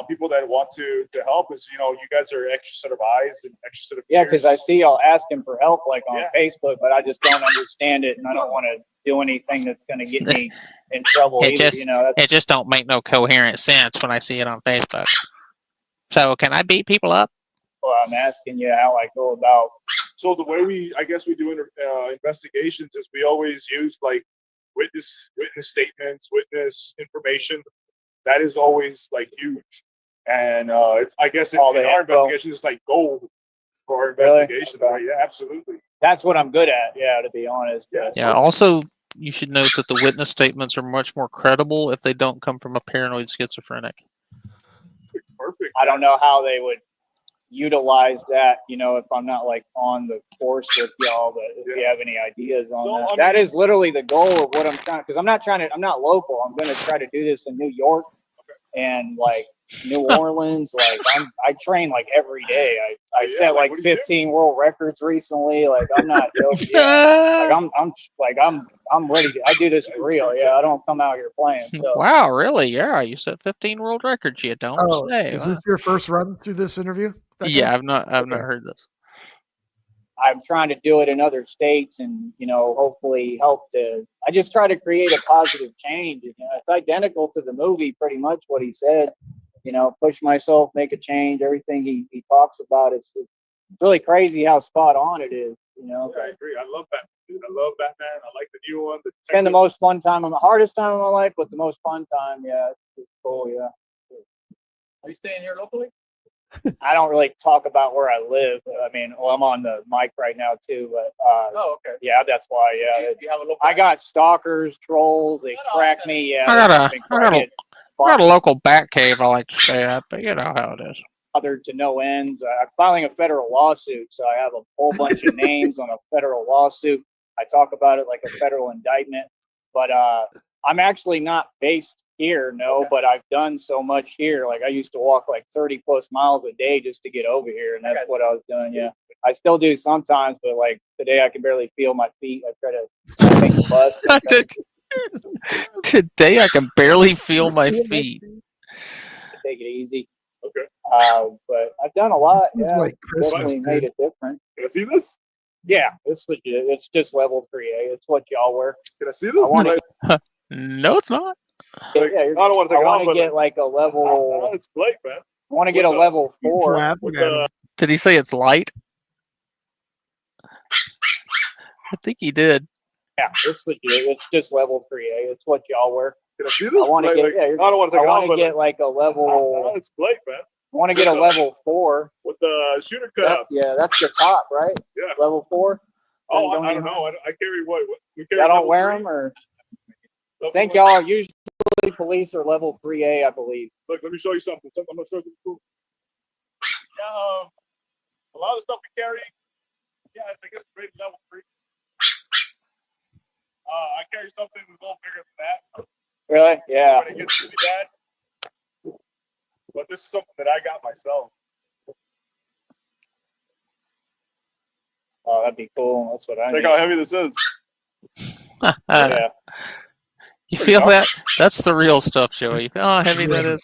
people that want to help, is you guys are extra set of eyes and extra set of yeah, ears. because I see y'all asking for help like on Facebook, but I just don't understand it, and I don't want to do anything that's going to get me in trouble. It either, just that's, it just don't make no coherent sense when I see it on Facebook. So can I beat people up? well, I'm asking you how I go about. So the way we do investigations is we always use like witness statements, witness information. That is always like huge, and it's I guess in our investigation it's like gold for our investigation. Really? Right? Yeah, absolutely. That's what I'm good at. Yeah, to be honest. Yeah. Also, you should note that the witness statements are much more credible if they don't come from a paranoid schizophrenic. Perfect. I don't know how they would utilize that, if I'm not like on the course with y'all, but if you have any ideas on that. That is literally the goal of what I'm trying, because I'm not local. I'm going to try to do this in New York and like New Orleans. Like I train like every day. I set like 15 world records recently. Like I'm not joking. Yeah. Like I'm ready I do this for real. Yeah. I don't come out here playing. So. Wow, really? Yeah, you set 15 world records. You don't say. Is this your first run through this interview? Yeah, I've not heard this. I'm trying to do it in other states and, hopefully I just try to create a positive change. It's identical to the movie, pretty much what he said, push myself, make a change, everything he talks about. It's really crazy how spot on it is, Yeah, I agree. I love Batman. I love Batman. I like the new one. It's been the most fun time, the hardest time of my life, but the most fun time. Yeah. It's cool. Yeah. Are you staying here locally? I don't really talk about where I live. I mean, I'm on the mic right now too, but Okay. yeah, that's why. Yeah, You have a local. I got stalkers, trolls. They crack me. Yeah, I got a local bat cave. I like to stay at, but you know how it is. Bothered to no ends. I'm filing a federal lawsuit, so I have a whole bunch of names on a federal lawsuit. I talk about it like a federal indictment, but I'm actually not based here, but I've done so much here. Like I used to walk like 30 plus miles a day just to get over here, and that's what I was doing. Yeah, I still do sometimes, but like today I can barely feel my feet. I try to take the bus. Today I can barely feel my feet. Take it easy. Okay. But I've done a lot. Seems Yeah, like Christmas, definitely made it different. Can I see this? Yeah, it's legit. It's just level 3A. It's what y'all wear. Can I see this? I want to. No, it's not. Like, Yeah, I don't want to I take it want off, to but get like a level. it's Blake, man. I want to get a with the- level He's 4. laughing with at the- him. Did he say it's light? I think he did. Yeah, it's legit. It's just level 3A. It's what y'all wear. Can I see this? I want to Like, get. like, Yeah, I don't want to I take it off, want to but get like a level. it's Blake, man. I want to get a level 4. With the shooter That, cutout. yeah, that's the top, right? Yeah. Level 4. Oh, Don't I even- don't know. I carry what? We carry Y'all don't level wear 3, them, or I something think like- y'all are usually police are level 3A, I believe. Look, let me show you something. I'm gonna show you cool. Yeah, a lot of the stuff we carry. Yeah, I guess it's rated level 3. I carry something a little bigger than that. Really? Yeah. When it gets to be bad. But this is something that I got myself. Oh, that'd be cool. That's what I Think need. how heavy this is. Yeah. You feel that? That's the real stuff, Joey. You feel how heavy that is?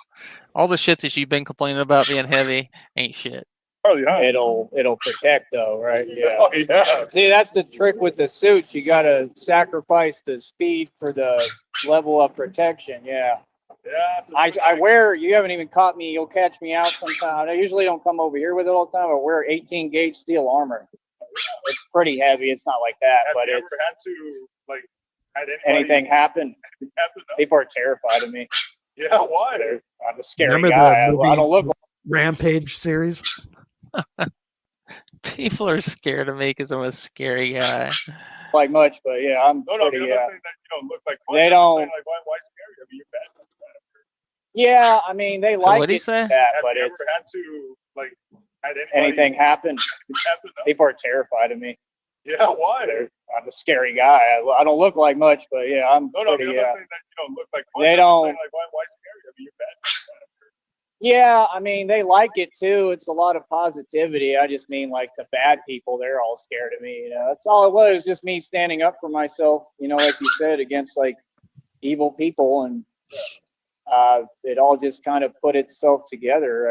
All the shit that you've been complaining about being heavy ain't shit. Probably, huh? It'll protect though, right? Yeah. Oh, yeah. See, that's the trick with the suits. You gotta sacrifice the speed for the level of protection. Yeah. Yeah. so- I wear. You haven't even caught me. You'll catch me out sometime. I usually don't come over here with it all the time. I wear 18 gauge steel armor. It's pretty heavy. It's not like that, Have but you it's ever had to, like, had anybody anything happen. happen? People are terrified of me. Yeah, why? I'm a scary Remember the guy. movie- I don't look Rampage series. People are scared of me because I'm a scary guy. like much, but yeah, I'm No, pretty. I'm Yeah. not saying that you don't look like They I'm just don't- saying, like, why scary? I mean, you're bad. Yeah, I mean they like What'd he it, say? that, Have but you it's ever had to, like, had anybody anything happen. happen? People are terrified of me. Yeah, why? I'm a scary guy. I don't look like much, but yeah, I'm No, pretty. I'm Yeah. not saying that you don't look like much. They I'm just don't- saying, like, why scary? I mean, you're bad. Yeah, I mean they like it too. It's a lot of positivity. I just mean like the bad people, they're all scared of me. You know, that's all it was. Just me standing up for myself. You know, like you said, against like evil people, and it all just kind of put itself together.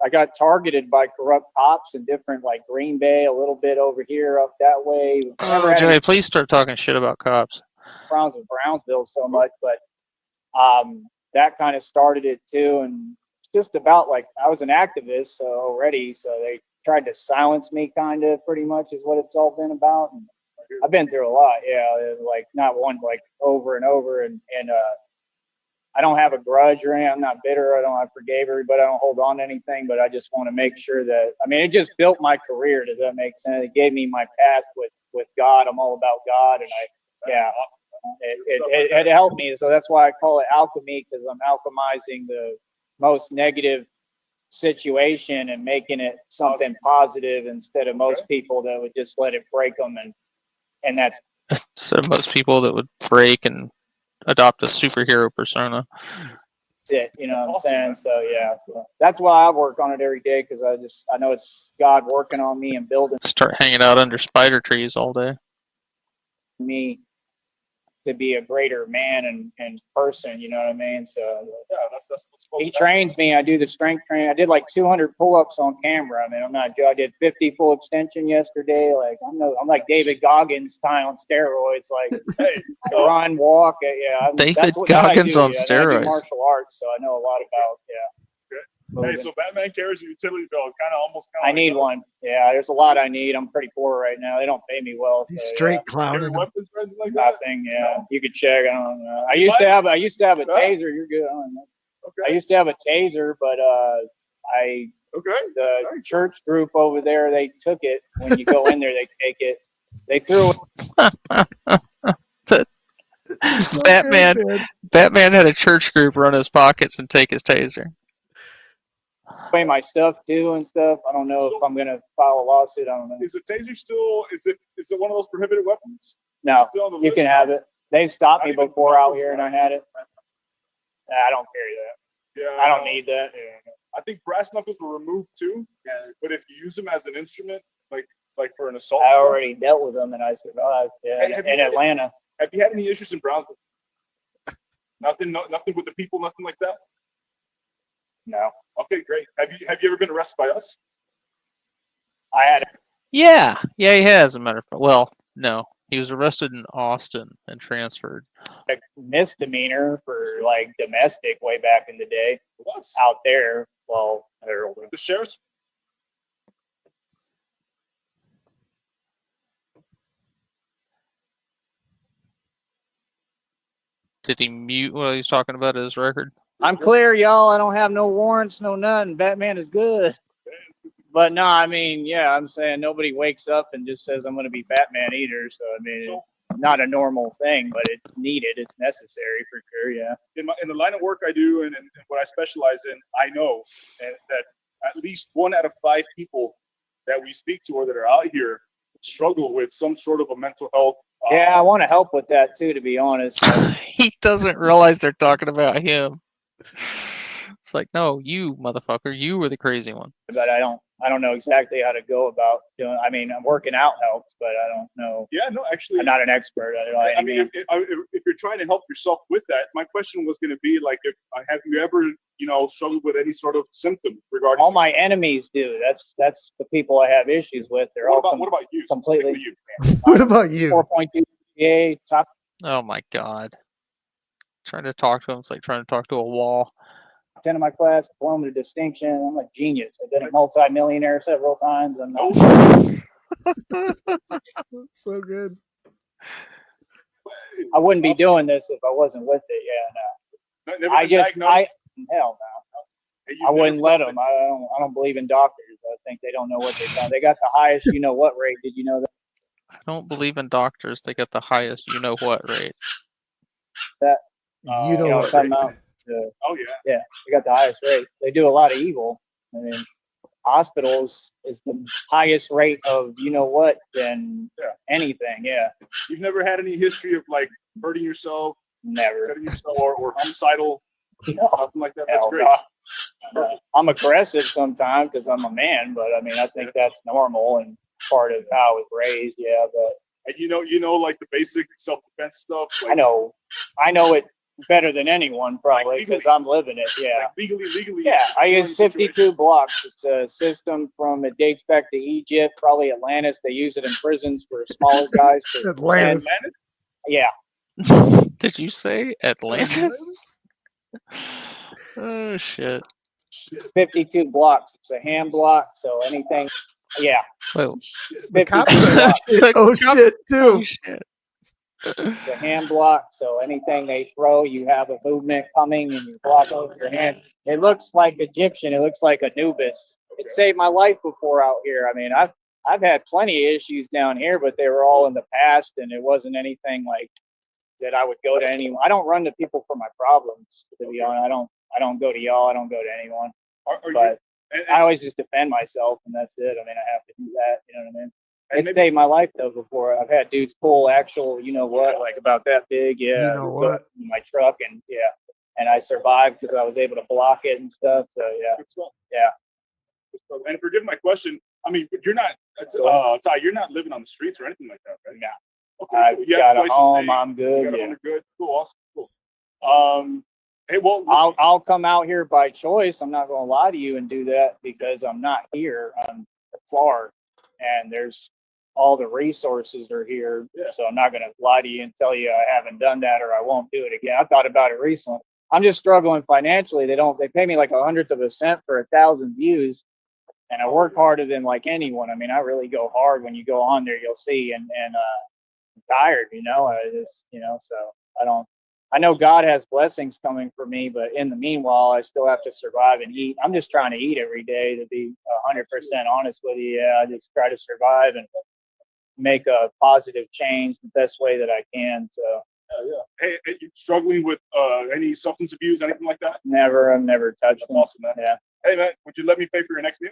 I got targeted by corrupt cops in different, like Green Bay, a little bit over here, up that way. Never Oh, had any Joey, please start talking shit about cops. Browns and Brownsville so much, but that kind of started it too. And just about like I was an activist already, so they tried to silence me, kind of pretty much is what it's all been about. And I've been through a lot, yeah, like not one, like over and over, and I don't have a grudge or anything. I'm not bitter. I forgave everybody. I don't hold on to anything, but I just want to make sure that, I mean, it just built my career. Does that make sense? It gave me my path with God. I'm all about God. And it helped me. So that's why I call it alchemy, because I'm alchemizing the most negative situation and making it something positive instead of most people that would just let it break them. And that's So most people that would break and adopt a superhero persona. it, you know what I'm saying? So yeah, that's why I work on it every day, because I know it's God working on me and building Start hanging out under spider trees all day. me to be a greater man and person, you know what I mean? So Yeah, that's what's supposed he to trains me. I do the strength training. I did like 200 pull-ups on camera. I mean, I'm not. I did 50 full extension yesterday. Like I'm like David Goggins style on steroids. Like Hey, run, walk. Yeah, David that's what Goggins I do. on Yeah, I do steroids. martial arts, so I know a lot about. Yeah. hey, moving. so Batman carries a utility belt, kind of almost. I need one. Yeah, there's a lot I need. I'm pretty poor right now. They don't pay me well. He's So, straight yeah. clowning Carry him. weapons or anything like that? Nothing. Yeah, you could check. I don't know. I used to have a Huh? taser. You're good. I don't know. I Okay. used to have a taser, but Okay. the Nice. church group over there, they took it. When you go in there, they take it. They threw Batman Okay, man. Batman had a church group run his pockets and take his taser. away my stuff too and stuff. I don't know if I'm gonna file a lawsuit. I don't know. Is the taser still? Is it one of those prohibited weapons? No, Still on the you list? can have it. They've stopped me Not even before out here, and I had it. Nah, I don't carry that. Yeah. I don't need that. Yeah. I think brass knuckles were removed too. Yeah. But if you use them as an instrument, like for an assault, I stuff, already dealt with them, and I survived. Yeah, Hey, have you in had- Atlanta. have you had any issues in Brownsville? Nothing. Nothing with the people. Nothing like that. No, Okay, great. Have you ever been arrested by us? I had Yeah, he has. As a matter of fact, well, no, he was arrested in Austin and transferred. A misdemeanor for like domestic way back in the day What? out there. Well, they're older. The sheriff's. Did he mute what he's talking about his record? I'm clear, y'all. I don't have no warrants, no nothing. Batman is good. But no, I mean, yeah, I'm saying nobody wakes up and just says I'm going to be Batman either. So I mean, it's not a normal thing, but it's needed. It's necessary for sure. Yeah. In the line of work I do and what I specialize in, I know that at least 1 out of 5 people that we speak to or that are out here struggle with some sort of a mental health. Yeah, I want to help with that too, to be honest. He doesn't realize they're talking about him. It's like, no, you motherfucker, you were the crazy one. But I don't know exactly how to go about doing. I mean, working out helps, but I don't know. Yeah, no, actually, I'm not an expert. I don't know. I mean, if you're trying to help yourself with that, my question was going to be like, have you ever, struggled with any sort of symptom regarding? All my enemies do. That's the people I have issues with. They're What all about you? completely. You. What about you? 4.2 GPA, top. Oh my god. Trying to talk to him, it's like trying to talk to a wall. 10 of my class, diploma to distinction. I'm a genius. I've been a multi-millionaire several times. I'm not. So good. I wouldn't be doing this if I wasn't with it. Yeah, no. Hell no. I wouldn't let them. I don't believe in doctors. I think they don't know what they found. They got the highest what rate. Did you know that? I don't believe in doctors. They got the highest what rate. That You know what? come Right? out. Oh yeah. Yeah, they got the highest rate. They do a lot of evil. I mean, hospitals is the highest rate of what than anything. Yeah. You've never had any history of like hurting yourself, Never. cutting yourself, or homicidal, something like that. That's Hell great. no. I'm aggressive sometimes because I'm a man, but I mean, I think that's normal and part of how I was raised. Yeah, but And you know, like the basic self-defense stuff. Like, I know it better than anyone probably Like legally. because I'm living it. Yeah. Like legally. Yeah, I you're in use a situation. 52 blocks. It's a system it dates back to Egypt, probably Atlantis. They use it in prisons for smaller guys. Atlantis. Yeah. Did you say Atlantis? Oh shit. 52 blocks. It's a hand block, so anything. Yeah. Well, The 52 cops blocks. oh shit oh too. shit. It's a hand block, so anything they throw, you have a movement coming and you block over your hand. It looks like Egyptian. It looks like Anubis. It saved my life before out here. I mean, I've had plenty of issues down here, but they were all in the past, and it wasn't anything like that I would go to anyone. I don't run to people for my problems, to be honest. I don't go to y'all. I don't go to anyone. But I always just defend myself, and that's it. I mean, I have to do that. You know what I mean? It saved my life though. Before I've had dudes pull actual, like about that big, yeah, You know what? in my truck, and and I survived because I was able to block it and stuff. So yeah, Good stuff. yeah. And forgive my question. I mean, you're not, Ty, you're not living on the streets or anything like that, right? No. Okay. I've You have got a place to home. stay, I'm you good. got a Yeah. home, you're good. Cool. Awesome. Cool. Hey, well, I'll come out here by choice. I'm not going to lie to you and do that because I'm not here. I'm far, and there's all the resources are here. Yeah. So I'm not going to lie to you and tell you I haven't done that or I won't do it again. I thought about it recently. I'm just struggling financially. They pay me like 1/100 of a cent for 1,000 views, and I work harder than like anyone. I mean, I really go hard. When you go on there, you'll see. And I'm tired. I just so I don't. I know God has blessings coming for me, but in the meanwhile, I still have to survive and eat. I'm just trying to eat every day, to be 100% honest with you. Yeah, I just try to survive and make a positive change the best way that I can. So hey, you struggling with any substance abuse, anything like that? I've never touched them. Awesome, man. Yeah. Hey, man, would you let me pay for your next meal?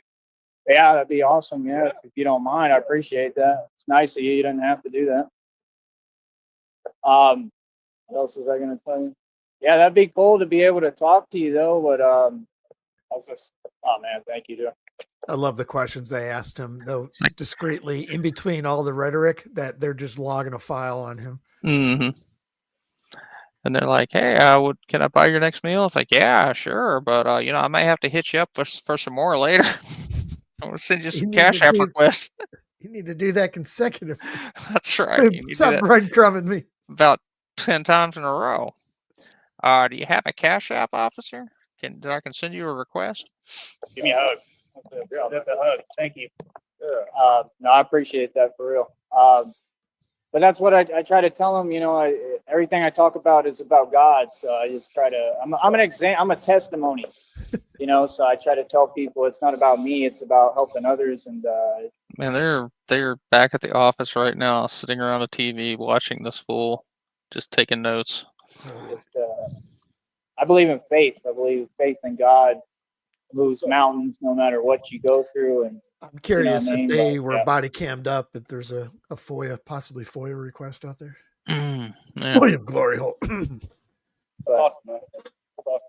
Yeah, that'd be awesome. Yeah, if you don't mind, I appreciate that. It's nice of you. You didn't have to do that. What else was I going to tell you? Yeah, that'd be cool to be able to talk to you though. But how's this? Oh man, thank you, dude. I love the questions they asked him, though, discreetly in between all the rhetoric that they're just logging a file on him. Mm-hmm. And they're like, "Hey, can I buy your next meal?" It's like, "Yeah, sure, but I might have to hit you up for some more later. I'm gonna send you some Cash App requests." You need to do that consecutively. That's right. You need to do Stop that breadcrumbing me. about 10 times in a row. Do you have a Cash App, officer? I can send you a request? Give me a hug. That's a hug. Thank you. No, I appreciate that for real. But that's what I try to tell them. You know, everything I talk about is about God. So I just try to. I'm a testimony. You know, so I try to tell people it's not about me. It's about helping others. And Man, they're back at the office right now, sitting around a TV, watching this fool, just taking notes. just, I believe in faith. I believe faith in God moves mountains, no matter what you go through. And I'm curious I mean? if they But, were yeah. body cammed up, if there's a FOIA, possibly FOIA request out there. Yeah. William Glory Hole.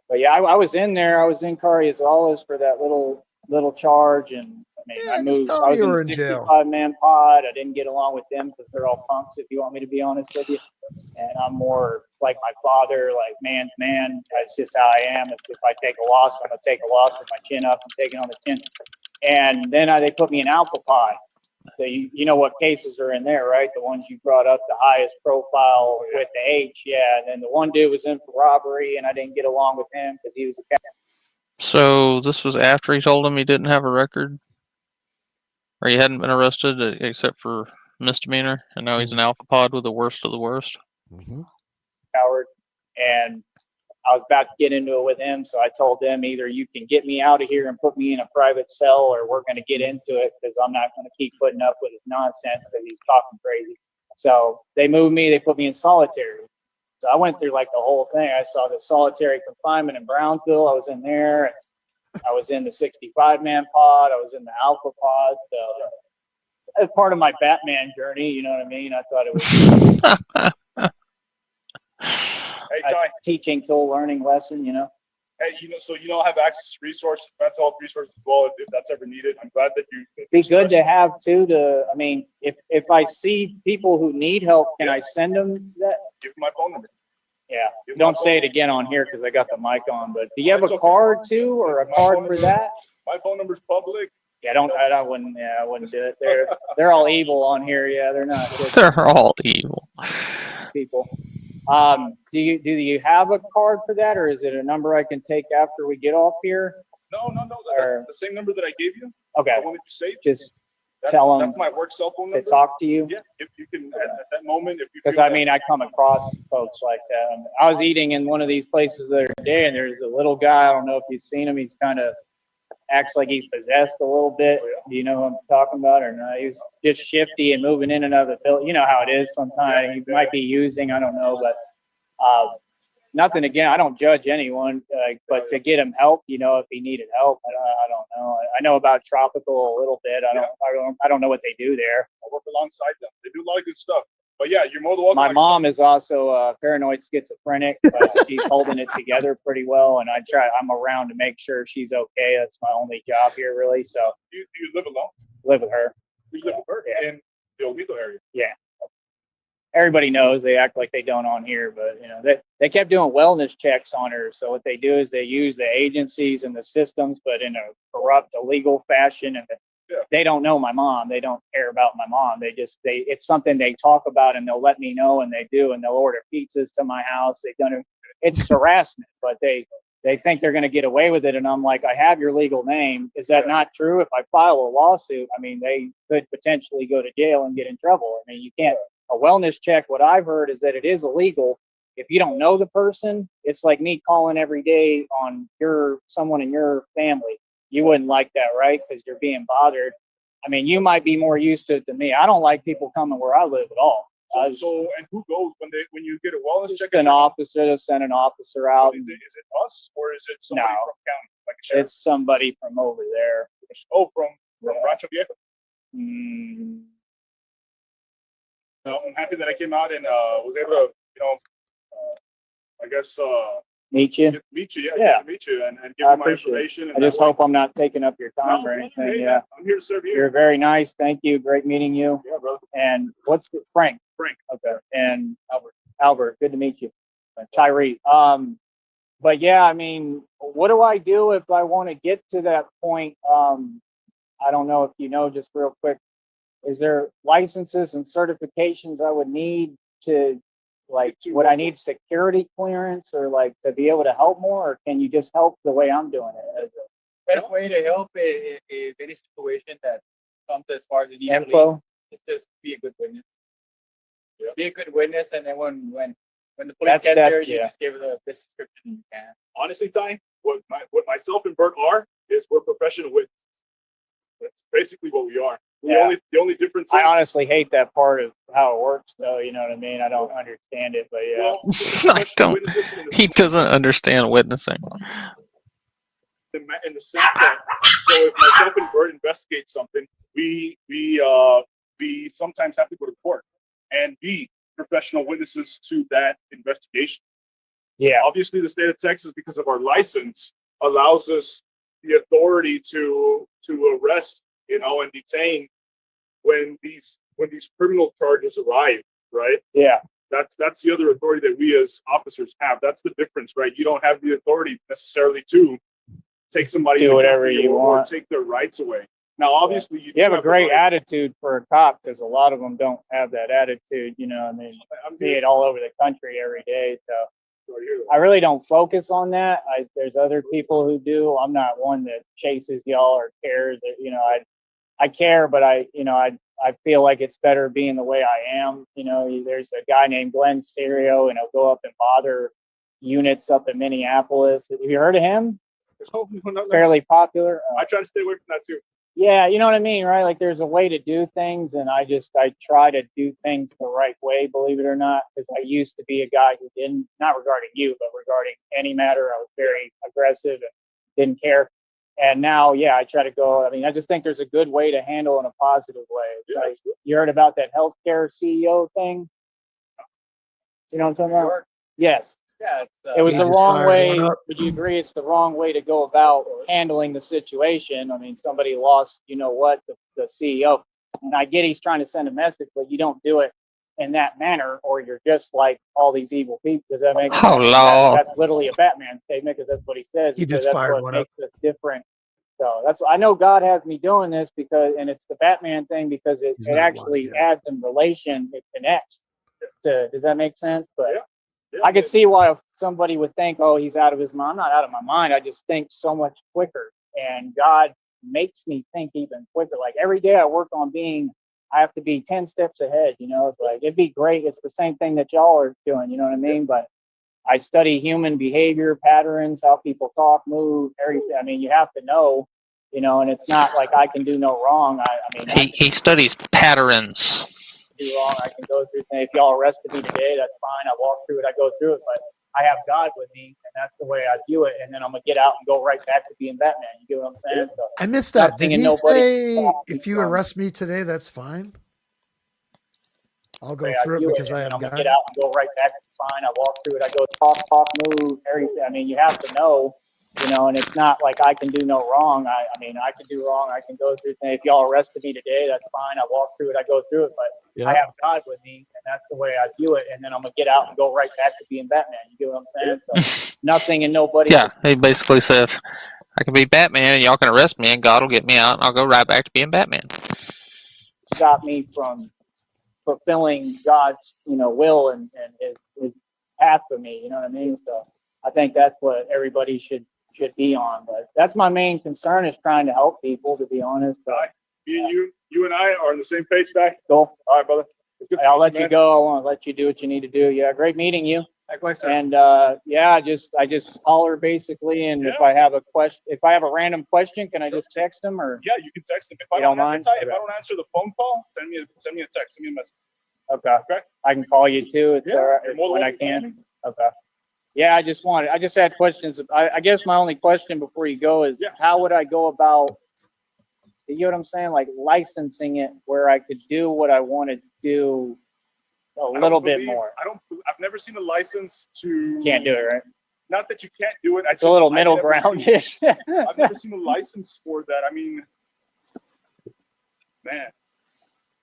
But yeah, I was in there. I was in Corriales for that little charge, and I mean, Yeah, I just moved. tell I me was you in were the in jail. 65-man pod. I didn't get along with them because they're all punks. If you want me to be honest with you, and I'm more like my father, like man's man. That's just how I am. If I take a loss, I'm gonna take a loss with my chin up. I'm taking on the chin. And then they put me in alpha pod. So you know what cases are in there, right? The ones you brought up, the highest profile with the H, yeah. And then the one dude was in for robbery, and I didn't get along with him because he was a captain. So this was after he told him he didn't have a record, or he hadn't been arrested except for misdemeanor, and now he's an alpha pod with the worst of the worst. Mm-hmm. Coward. And I was about to get into it with him, so I told them either you can get me out of here and put me in a private cell, or we're going to get into it because I'm not going to keep putting up with his nonsense because he's talking crazy. So they moved me. They put me in solitary. So I went through like the whole thing. I saw the solitary confinement in Brownsville. I was in there. And I was in the 65-man pod. I was in the alpha pod. So as part of my Batman journey, you know what I mean? I thought it was a teaching tool, learning lesson, you know? Hey, so you don't have access to resources, mental health resources as well, if that's ever needed. I'm glad that you. It'd be good to have too. I mean, if I see people who need help, can I send them that? Give my phone number. Yeah. Don't say it again on here because I got the mic on. But do you have a card too, or a card for that? My phone number's public. Yeah, I wouldn't do it. They're all evil on here. Yeah, they're not good They're all evil. people. Do you have a card for that, or is it a number I can take after we get off here? No. That's the same number that I gave you. Okay. The one that you saved. Just tell them that's my work cell phone to number. talk to you. Yeah, if you can at that moment, if you. Because I mean, I come across folks like that. I was eating in one of these places the other day, and there's a little guy. I don't know if you've seen him. He's kind of acts like he's possessed a little bit. Do you know who I'm talking about or not? He's just shifty and moving in and out of the building. You know how it is sometimes. He might be using, I don't know, but nothing again. I don't judge anyone, but to get him help, you know, if he needed help, I don't know. I know about Tropical a little bit. I don't know what they do there. I work alongside them. They do a lot of good stuff. But yeah, you're more than welcome. My mom is also paranoid schizophrenic, but she's holding it together pretty well. And I'm around to make sure she's okay. That's my only job here, really. So you live alone? Live with her. You live with her in the Oviedo area? Yeah. Everybody knows. They act like they don't on here, but you know they kept doing wellness checks on her. So what they do is they use the agencies and the systems, but in a corrupt, illegal fashion. And they don't know my mom. They don't care about my mom. It's something they talk about, and they'll let me know, and they do, and they'll order pizzas to my house. It's harassment, but they think they're going to get away with it. And I'm like, I have your legal name. Is that not true? If I file a lawsuit, I mean, they could potentially go to jail and get in trouble. I mean, you can't. A wellness check, what I've heard is that it is illegal. If you don't know the person, it's like me calling every day on someone in your family. You wouldn't like that, right? Because you're being bothered. I mean, you might be more used to it than me. I don't like people coming where I live at all. So and who goes when you get a wellness check? An officer. They'll send an officer out. Is it us or is it somebody from county, like a sheriff? It's somebody from over there. Oh, from Rancho Viejo. No, I'm happy that I came out and was able to, I guess meet you. Meet you, yeah. Meet you and give you my information. I just hope I'm not taking up your time or anything. Hey, yeah, I'm here to serve you. You're very nice. Thank you. Great meeting you. Yeah, brother. And what's Frank? Frank. Okay. And Albert. Good to meet you. Tyree. But yeah, I mean, what do I do if I want to get to that point? I don't know if you know, just real quick. is there licenses and certifications I would need to, like, would I need security clearance or like to be able to help more, or can you just help the way I'm doing it? Best way to help in any situation that comes as far as the police Info? is just be a good witness. Be a good witness, and then when the police That's gets that- there, you yeah. just give the best description you can. Honestly, Ty, what myself and Bert are is we're professional witnesses. That's basically what we are. Yeah. The only difference I is, honestly hate that part of how it works, though. You know what I mean? I don't understand it, but yeah. well, I professional don't. witnesses in the He doesn't understand witnessing. in the sense that, so if myself and Bert investigate something, we sometimes have to go to court and be professional witnesses to that investigation. Yeah. Obviously, the state of Texas, because of our license, allows us the authority to arrest, and detain when these criminal charges arrive, right? Yeah. That's the other authority that we as officers have. That's the difference, right? You don't have the authority necessarily to take somebody Do into whatever custody you or want. take their rights away. Now, obviously, You have a the great right- attitude for a cop, because a lot of them don't have that attitude. You know, I mean, I'm see it all over the country every day. So right here. I really don't focus on that. There's other people who do. I'm not one that chases y'all or cares. I care, but I feel like it's better being the way I am. There's a guy named Glenn Stereo, and he'll go up and bother units up in Minneapolis. Have you heard of him? Oh, no. Fairly popular. I try to stay away from that too. Yeah, you know what I mean, right? Like there's a way to do things, and I try to do things the right way, believe it or not, because I used to be a guy who didn't, not regarding you, but regarding any matter, I was very aggressive and didn't care. And now, yeah, I try to go, I mean, I just think there's a good way to handle in a positive way. It's Yeah, like, you heard about that healthcare CEO thing? You know what I'm talking about? York, Yes. yeah, it's, It was He the just wrong fired way. one up. Would you agree it's the wrong way to go about handling the situation? I mean, somebody lost, the CEO. And I get he's trying to send a message, but you don't do it in that manner, or you're just like all these evil people. Does that make sense? Oh, Lord. That's literally a Batman statement, because that's what he says. He because just that's fired what one makes us different. So that's I know God has me doing this and it's the Batman thing, because it He's not actually lying, adds in relation, it connects. Does that make sense? But Yeah. I could see why somebody would think, oh, he's out of his mind. I'm not out of my mind. I just think so much quicker. And God makes me think even quicker. Like every day I work on I have to be 10 steps ahead. It's like, it'd be great. It's the same thing that y'all are doing. You know what I mean? But I study human behavior patterns, how people talk, move, everything. I mean, you have to know, and it's not like I can do no wrong. He studies patterns. Do wrong. I can go through things. If y'all arrested me today, that's fine. I walk through it. I go through it. But I have God with me, and that's the way I view it. And then I'm gonna get out and go right back to being Batman. You get what I'm saying? So I missed that. nothing Did and he nobody say can stop me if you from arrest me today, that's fine? I'll the go way through it view because I and then have I'm gonna God. get out and go right back. It's fine. I walk through it. I go talk, move, everything. I mean, you have to know. And it's not like I can do no wrong. I can do wrong. I can go through things. If y'all arrested me today, that's fine. I walk through it. I go through it. But Yeah. I have God with me, and that's the way I view it. And then I'm gonna get out and go right back to being Batman. You get what I'm saying? So nothing and nobody Yeah, he basically said, if I can be Batman and y'all can arrest me and God will get me out and I'll go right back to being Batman. can stop me from fulfilling God's, will and his path for me. You know what I mean? So I think that's what everybody should be on. But that's my main concern, is trying to help people, to be honest. So, You and I are on the same page, Ty. cool. All right, brother. It's good to I'll meet let you man. go. I want to let you do what you need to do. Yeah, great meeting you. likewise, sir. And I just holler basically. And if I have a question, if I have a random question, can I just text them or? Yeah, you can text him. If I You don't don't mind? Ty, if I don't answer the phone call, send me a text, send me a message. Okay. Okay. I can call you too. It's Yeah, all right you're more than when I welcome to call can. me. Okay. Yeah, I just had questions. I guess my only question before you go is, how would I go about, you know what I'm saying? Like licensing it where I could do what I want to do a little bit more. I've never seen a license to. Can't do it, right? Not that you can't do it. It's a little middle ground-ish. I've never seen a license for that. I mean, man.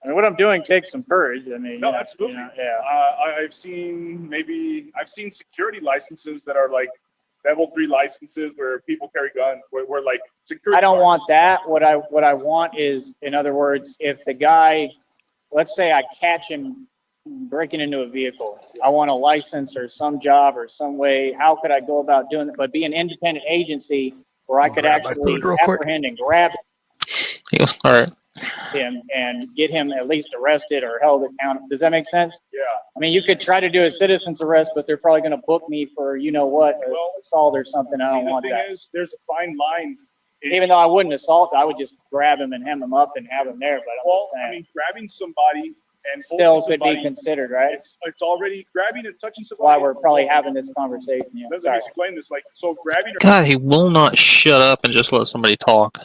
What I'm doing takes some courage. I mean, No, absolutely. yeah. I've seen security licenses that are like level 3 licenses where people carry guns, where like security. I don't guards. want that. What I want is, in other words, if the guy, let's say I catch him breaking into a vehicle, I want a license or some job or some way. How could I go about doing it? But be an independent agency where I could Grab my actually food real quick. apprehend and grab All right. him and get him at least arrested or held accountable. Does that make sense? Yeah. I mean, you could try to do a citizen's arrest, but they're probably going to book me for, you know what, assault or something. I don't want The that. thing is, there's a fine line. Even though I wouldn't assault, I would just grab him and hem him up and have him there. But I'm Well, just saying, I mean, grabbing somebody and still holding could be somebody, considered, right? it's already grabbing and touching That's somebody. why we're probably having this conversation. Yeah. Doesn't Sorry. explain this. Like, so grabbing God, he will not shut up and just let somebody talk.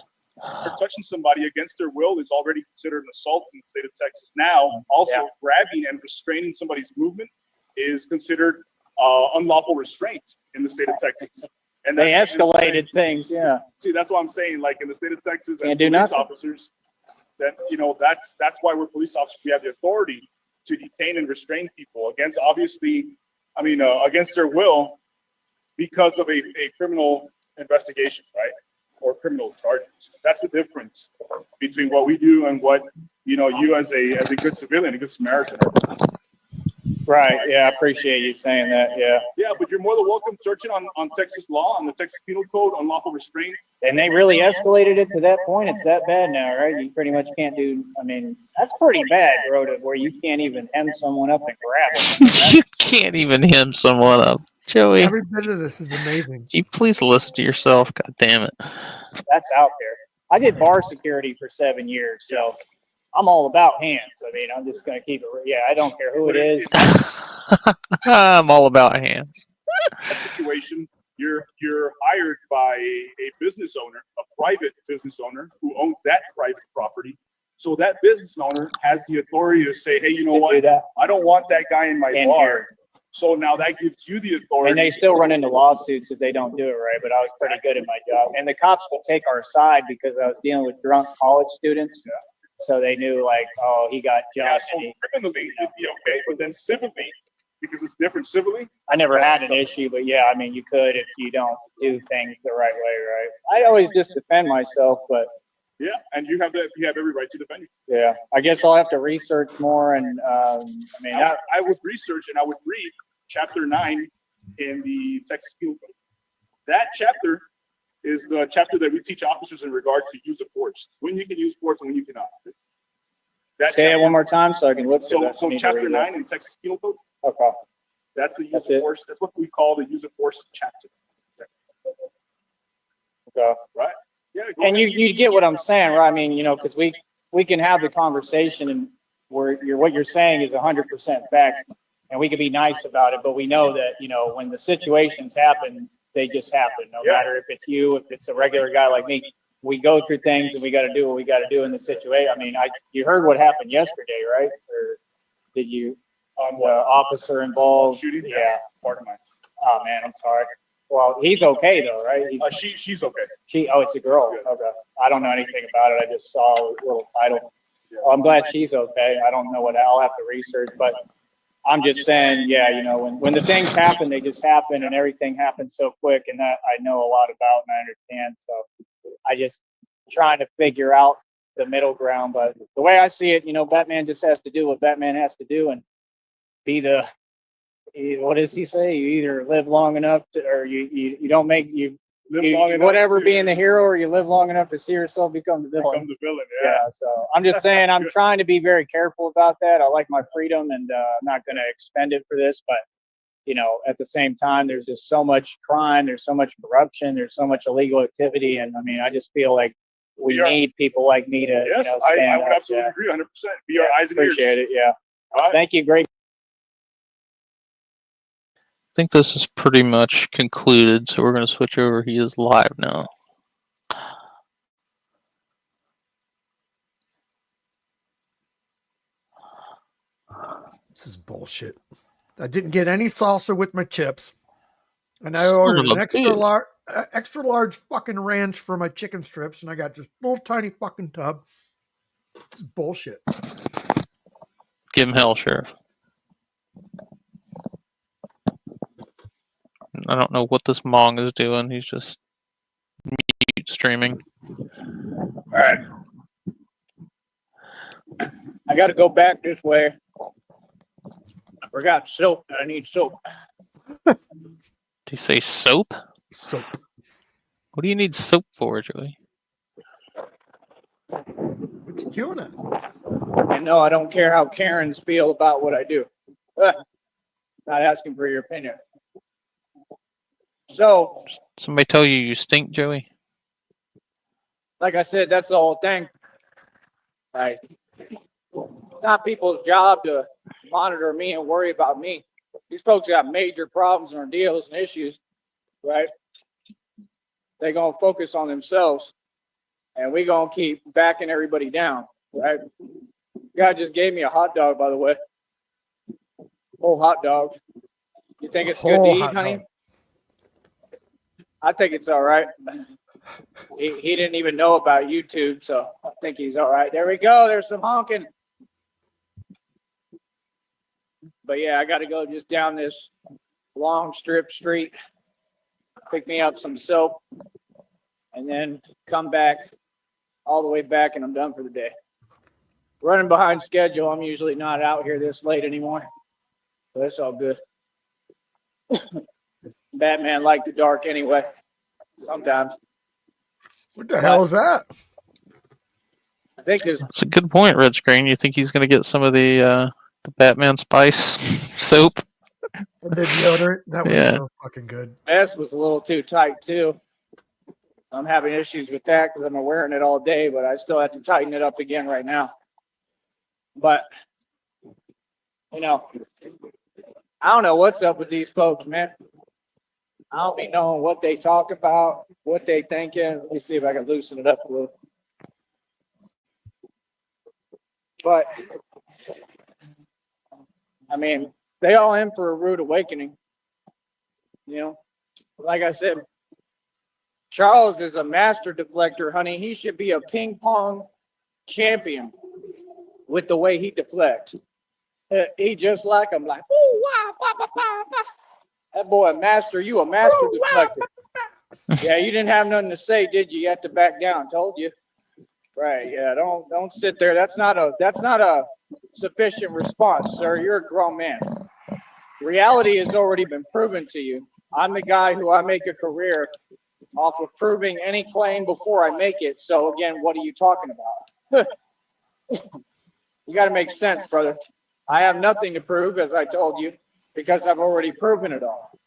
or touching somebody against their will is already considered an assault in the state of Texas. Now, also Yeah. grabbing and restraining somebody's movement is considered unlawful restraint in the state of Texas. And They that's- escalated things, yeah. See, that's what I'm saying. Like in the state of Texas, as Can't do police nothing. officers, that that's why we're police officers. We have the authority to detain and restrain people against, obviously, against their will, because of a criminal investigation, right, or criminal charges. That's the difference between what we do and what you as a good civilian, a good Samaritan. Right, yeah, I appreciate you saying that, yeah. Yeah, but you're more than welcome searching on Texas law, on the Texas Penal Code, unlawful restraint. And they really escalated it to that point. It's that bad now, right? You pretty much can't do, I mean, that's pretty bad, Rhoda, where you can't even hem someone up and grab them. You can't even hem someone up. Joey, Every bit of this is amazing. can you please listen to yourself? God damn it. That's out there. I did bar security for 7 years, so I'm all about hands. I mean, I'm just going to keep it, yeah, I don't care who it is. I'm all about hands. That situation, you're hired by a business owner, a private business owner who owns that private property. So that business owner has the authority to say, hey, you know To do what? that. I don't want that guy in my In bar. here. So now that gives you the authority. And they still run into lawsuits if they don't do it right, but I was pretty good at my job. And the cops would take our side because I was dealing with drunk college students. Yeah. So they knew like, oh, he got Yeah, jumped. so criminally, it'd be okay, but then civilly, because it's different civilly. I never had an issue, but yeah, I mean, you could if you don't do things the right way, right? I always just defend myself, but Yeah, and you have every right to defend you. yeah, I guess I'll have to research more. And I mean, I would research and I would read Chapter 9 in the Texas Penal Code. That chapter is the chapter that we teach officers in regards to use of force, when you can use force and when you cannot. That say it chapter- one more time so I can look through that. I So need to Chapter read 9 in Texas Penal Code, that. Okay. that's the use That's of it. force. That's what we call the use of force chapter. Okay. Right? Yeah. go And ahead. you get what I'm saying, right? I mean, because we can have the conversation and where what you're saying is 100% fact, and we can be nice about it, but we know that, when the situations happen, they just happen, no Yeah. matter if it's you, if it's a regular guy like me. We go through things and we got to do what we got to do in the situation. I mean, you heard what happened yesterday, right? Or did you, on the officer involved? Shooting? Yeah. Part of mine. Oh man, I'm sorry. Well, he's okay though, right? She's okay. It's a girl. Okay. I don't know anything about it. I just saw a little title. Well, I'm glad she's okay. I don't know what I'll have to research, but I'm just saying, yeah, when the things happen, they just happen, and everything happens so quick, and that I know a lot about and I understand. So I just trying to figure out the middle ground. But the way I see it, Batman just has to do what Batman has to do and be what does he say? You either live long enough to, or you don't make Live long enough whatever to being the hero, or you live long enough to see yourself become the villain. become the villain. Yeah. Yeah, so I'm just saying I'm trying to be very careful about that. I like my freedom, and I'm not going to expend it for this. But at the same time, there's just so much crime, there's so much corruption, there's so much illegal activity, and I mean, I just feel like we need people like me to Yes, stand I would up. absolutely Yeah. agree 100%. Be our eyes and ears. Appreciate it. Yeah. All right. Thank you. Great. I think this is pretty much concluded, so we're going to switch over. He is live now. This is bullshit. I didn't get any salsa with my chips, and I Son ordered of an a extra large fucking ranch for my chicken strips, and I got this little tiny fucking tub. This is bullshit. Give him hell, Sheriff. don't know what this Mong is doing. He's just mute streaming. All right. I got to go back this way. I forgot soap. I need soap. Did he say soap? Soap. What do you need soap for, Joey? What's he doing it? And no, I don't care how Karens feel about what I do. Not asking for your opinion. So, Somebody tell you stink, Joey? like I said, that's the whole thing. Right. It's not people's job to monitor me and worry about me. These folks got major problems and ordeals and issues, right? They're going to focus on themselves, and we're going to keep backing everybody down, right? Guy just gave me a hot dog, by the way. Whole hot dog. You think it's good to eat, honey? I think it's all right. He didn't even know about YouTube, so I think he's all right. There we go. There's some honking. But yeah, I got to go just down this long strip street, pick me up some soap, and then come back all the way back, and I'm done for the day. Running behind schedule. I'm usually not out here this late anymore, but it's all good. Batman liked the dark anyway, sometimes. What the hell is that? I think there's That's a good point, Red Screen. You think he's going to get some of the Batman Spice soap? The deodorant? That was Yeah. so fucking good. vest was a little too tight too. I'm having issues with that because I'm wearing it all day, but I still have to tighten it up again right now. But you know, I don't know what's up with these folks, man. I don't be knowing what they talk about, what they thinking. Let me see if I can loosen it up a little. But I mean, they all in for a rude awakening. You know, like I said, Charles is a master deflector, honey. He should be a ping pong champion with the way he deflects. He just like him, like, ooh, wow, bah, bah, bah, bah. That boy, a master, you a master deflector. Yeah, you didn't have nothing to say, did you? You had to back down. Told you. Right? Yeah. Don't sit there. That's not a sufficient response, sir. You're a grown man. Reality has already been proven to you. I'm the guy who I make a career off of proving any claim before I make it. So again, what are you talking about? You got to make sense, brother. I have nothing to prove, as I told you, because I've already proven it all.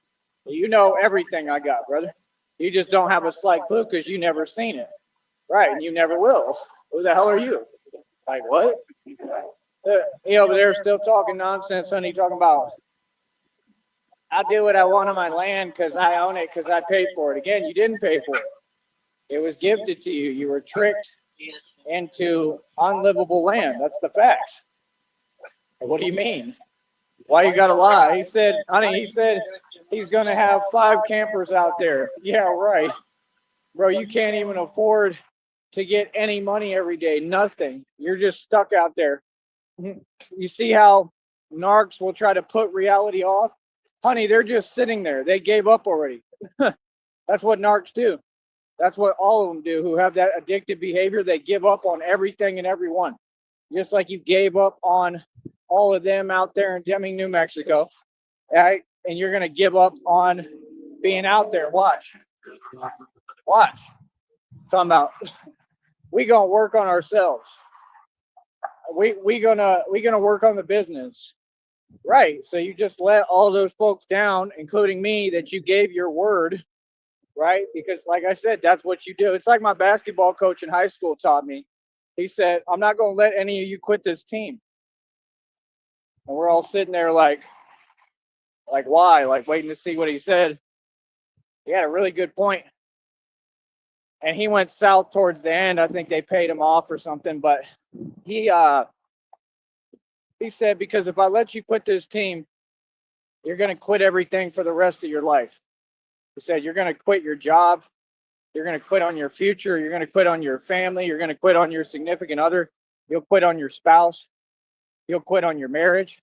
You know everything I got, brother. You just don't have a slight clue because you never seen it. Right, and you never will. Who the hell are you? Like what? He over there still talking nonsense, honey, talking about, I do what I want on my land because I own it because I paid for it. Again, you didn't pay for it. It was gifted to you. You were tricked into unlivable land. That's the facts. What do you mean? Why you gotta lie? He said, honey, he's gonna have 5 campers out there. Yeah, right. Bro, you can't even afford to get any money every day. Nothing. You're just stuck out there. You see how narcs will try to put reality off? Honey, they're just sitting there. They gave up already. That's what narcs do. That's what all of them do who have that addictive behavior. They give up on everything and everyone. Just like you gave up on all of them out there in Deming, New Mexico. Right? And you're going to give up on being out there. Watch. Talking about, we going to work on ourselves. We gonna work on the business. Right. So you just let all those folks down, including me, that you gave your word. Right? Because like I said, that's what you do. It's like my basketball coach in high school taught me. He said, I'm not going to let any of you quit this team. And we're all sitting there like why? Like waiting to see what he said. He had a really good point. And he went south towards the end. I think they paid him off or something. But he said, because if I let you quit this team, you're going to quit everything for the rest of your life. He said, you're going to quit your job. You're going to quit on your future. You're going to quit on your family. You're going to quit on your significant other. You'll quit on your spouse. You'll quit on your marriage.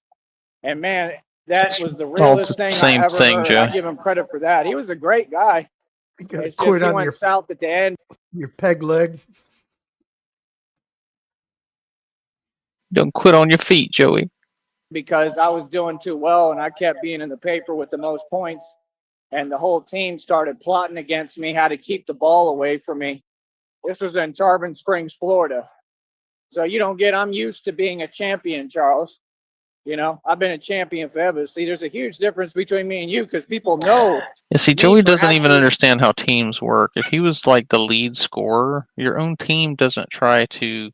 And man, That was the All realest the thing I same ever thing, heard. Joe. I give him credit for that. He was a great guy. You got to It's quit just he on went south at the end your peg leg. Don't quit on your feet, Joey. because I was doing too well and I kept being in the paper with the most points. And the whole team started plotting against me how to keep the ball away from me. This was in Tarpon Springs, Florida. So you don't get, I'm used to being a champion, Charles. You know, I've been a champion forever. See, there's a huge difference between me and you because people know You see, me Joey for doesn't even actually- understand how teams work. If he was like the lead scorer, your own team doesn't try to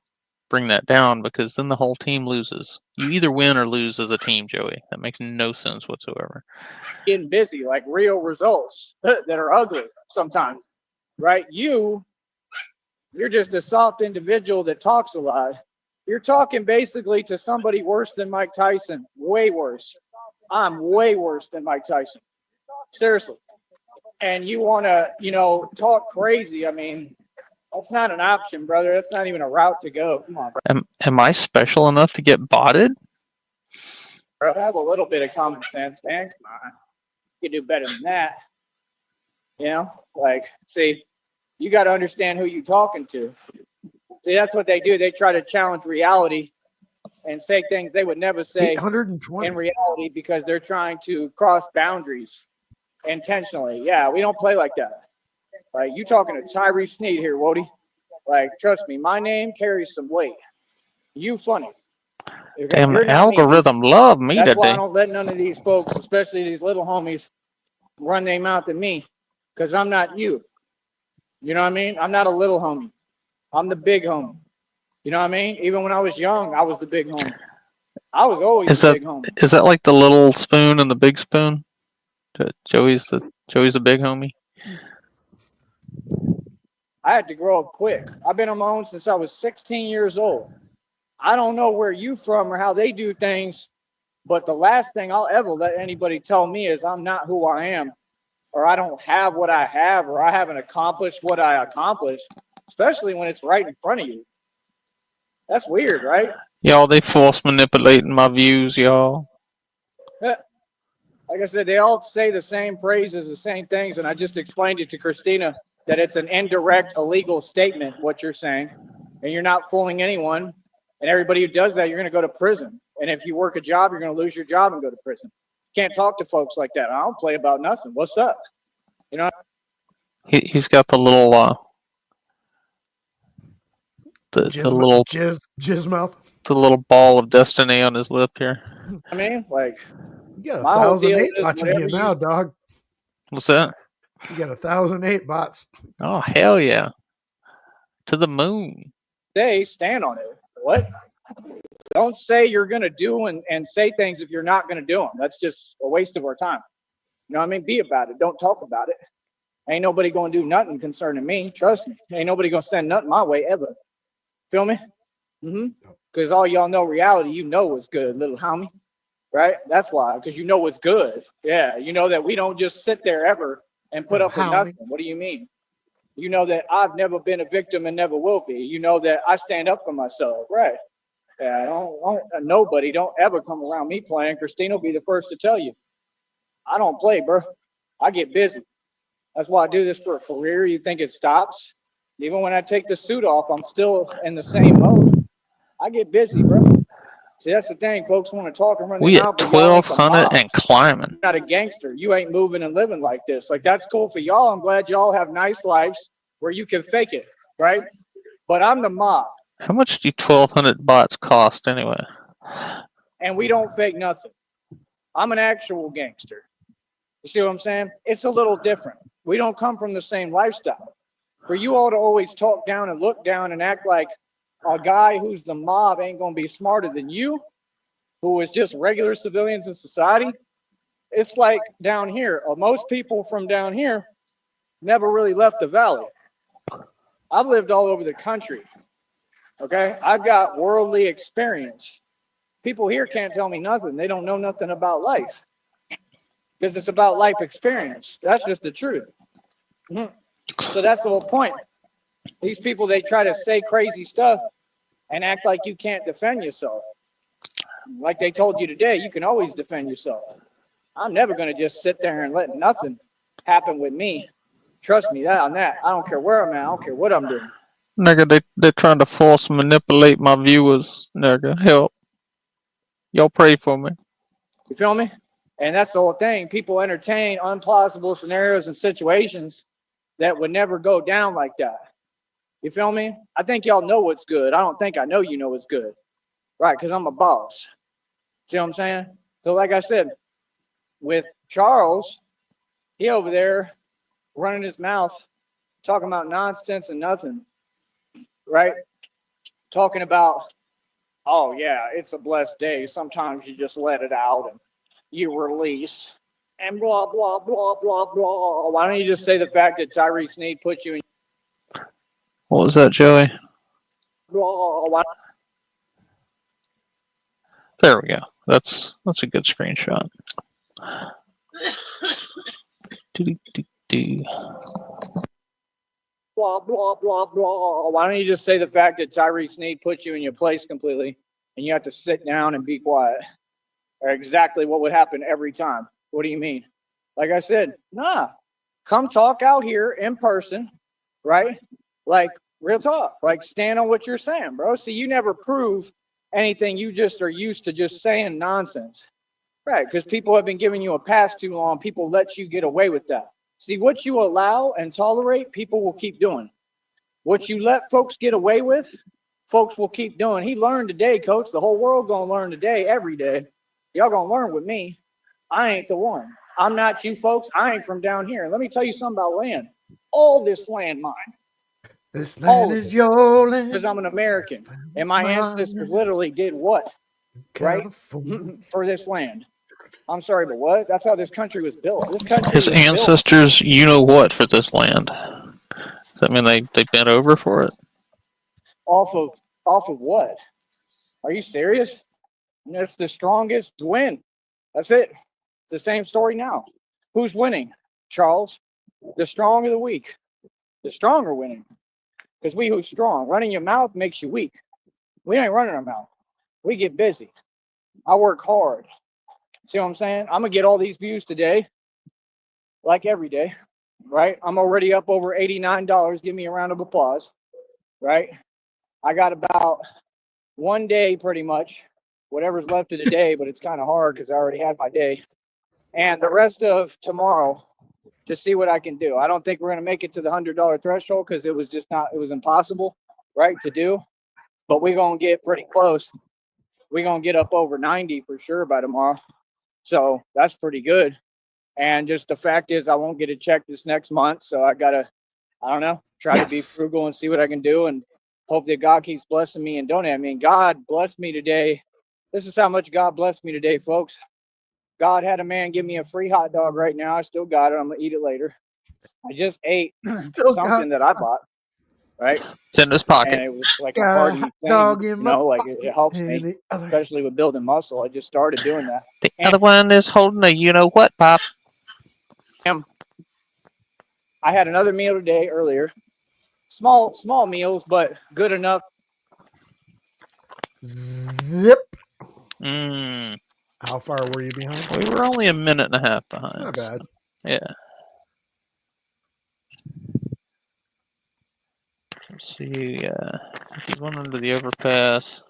bring that down because then the whole team loses. You either win or lose as a team, Joey. That makes no sense whatsoever. getting busy, like real results that are ugly sometimes, right? You're just a soft individual that talks a lot. You're talking basically to somebody worse than Mike Tyson, way worse. I'm way worse than Mike Tyson. Seriously. And you want to, talk crazy. I mean, that's not an option, brother. That's not even a route to go. Come on, bro. Am I special enough to get botted? Have a little bit of common sense, man. Come on. You can do better than that. See, you got to understand who you're talking to. See, that's what they do. They try to challenge reality and say things they would never say 820. in reality because they're trying to cross boundaries intentionally. Yeah, we don't play like that. Like, you talking to Tyree Sneed here, Wody. Like, trust me, my name carries some weight. You funny. Damn, You're the not me. algorithm love me That's why I today. don't let none of these folks, especially these little homies, run their mouth at me because I'm not you. You know what I mean? I'm not a little homie. I'm the big homie. You know what I mean? Even when I was young, I was the big homie. I was always Is the that big homie. is that like the little spoon and the big spoon? Joey's the big homie. I had to grow up quick. I've been on my own since I was 16 years old. I don't know where you from or how they do things, but the last thing I'll ever let anybody tell me is I'm not who I am, or I don't have what I have, or I haven't accomplished what I accomplished, especially when it's right in front of you. That's weird, right? Y'all, they false manipulating my views, y'all. Like I said, they all say the same phrases, the same things, and I just explained it to Christina that it's an indirect, illegal statement, what you're saying, and you're not fooling anyone. And everybody who does that, you're going to go to prison. And if you work a job, you're going to lose your job and go to prison. You can't talk to folks like that. I don't play about nothing. What's up? You know, He's got the little the little jizz mouth. the little ball of destiny on his lip here. I mean, like, You got my whole deal 1,008 is watching whatever you now, dog. What's that? You got 1,008 bots. Oh, hell yeah. To the moon. say, stand on it. What? Don't say you're going to do and say things if you're not going to do them. That's just a waste of our time. You know what I mean? Be about it. Don't talk about it. Ain't nobody going to do nothing concerning me. Trust me. Ain't nobody going to send nothing my way ever. Feel me? Because all y'all know reality, you know what's good, little homie. Right? That's why. Because you know what's good. Yeah. You know that we don't just sit there ever and put up with nothing. What do you mean? You know that I've never been a victim and never will be. You know that I stand up for myself. Right. Yeah, nobody don't ever come around me playing. Christina will be the first to tell you. I don't play, bro. I get busy. That's why I do this for a career. You think it stops? Even when I take the suit off, I'm still in the same mode. I get busy, bro. See, that's the thing. Folks want to talk and run We their at mouth, but y'all ain't the 1,200 mob. and climbing. You're not a gangster. You ain't moving and living like this. Like, that's cool for y'all. I'm glad y'all have nice lives where you can fake it, right? But I'm the mob. How much do 1,200 bots cost anyway? And we don't fake nothing. I'm an actual gangster. You see what I'm saying? It's a little different. We don't come from the same lifestyle. For you all to always talk down and look down and act like a guy who's the mob ain't going to be smarter than you, who is just regular civilians in society, it's like down here. Most people from down here never really left the valley. I've lived all over the country. Okay? I've got worldly experience. People here can't tell me nothing. They don't know nothing about life. Because it's about life experience. That's just the truth. So that's the whole point. These people, they try to say crazy stuff and act like you can't defend yourself. Like they told you today, you can always defend yourself. I'm never going to just sit there and let nothing happen with me. Trust me that on that. I don't care where I'm at. I don't care what I'm doing. Nigga, they're trying to force manipulate my viewers. Nigga, help. Y'all pray for me. You feel me? And that's the whole thing. People entertain unplausible scenarios and situations that would never go down like that. You feel me? I think y'all know what's good. I don't think I know you know what's good. Right, because I'm a boss. See what I'm saying? So like I said, with Charles, he over there running his mouth, talking about nonsense and nothing, right? Talking about, oh yeah, it's a blessed day. Sometimes you just let it out and you release and blah blah blah blah blah. Why don't you just say the fact that Tyree Sneed put you in What was that, Joey? blah? Why There we go. That's a good screenshot. Do-do-do-do. blah blah blah blah? Why don't you just say the fact that Tyree Sneed put you in your place completely and you have to sit down and be quiet? Or exactly what would happen every time. What do you mean? Like I said, nah. Come talk out here in person, right? Like real talk. Like stand on what you're saying, bro. See, you never prove anything. You just are used to just saying nonsense. Right, because people have been giving you a pass too long. People let you get away with that. See, what you allow and tolerate, people will keep doing. What you let folks get away with, folks will keep doing. He learned today, coach. The whole world gonna learn today, every day. Y'all gonna learn with me. I ain't the one. I'm not you folks. I ain't from down here. Let me tell you something about land. All this land mine. This All land of is it. your land. Because I'm an American. And my Mine. ancestors literally did what? Right? California. For this land. I'm sorry, but what? That's how this country was built. This country His was built ancestors, you know what, for this land. Does that mean they bent over for it? off of what? Are you serious? And it's the strongest win. That's it. It's the same story now. Who's winning? Charles. The strong or the weak? The strong are winning. Because we who's strong. Running your mouth makes you weak. We ain't running our mouth. We get busy. I work hard. See what I'm saying? I'm gonna get all these views today, like every day, right? I'm already up over $89. Give me a round of applause, right? I got about one day pretty much, whatever's left of the day, but it's kind of hard because I already had my day. And the rest of tomorrow to see what I can do. I don't think we're going to make it to the $100 threshold because it was just not, it was impossible, right, to do. But we're going to get pretty close. We're going to get up over 90 for sure by tomorrow. So that's pretty good. And just the fact is, I won't get a check this next month. So I got to, I don't know, try to be frugal and see what I can do and hope that God keeps blessing me and donating. I mean, God blessed me today. This is how much God blessed me today, folks. God had a man give me a free hot dog right now. I still got it. I'm going to eat it later. I just ate Still something that I bought, right? It's in his pocket. And it was like a got a hearty hot thing, dog in you my know, like pocket it helps and me, the other. especially with building muscle. I just started doing that. The other one is holding a you know what, Pop. I had another meal today earlier. Small meals, but good enough. Zip. Mm, How far were you behind? we were only a minute and a half behind. It's not bad. Yeah. Let's see. If he went under the overpass.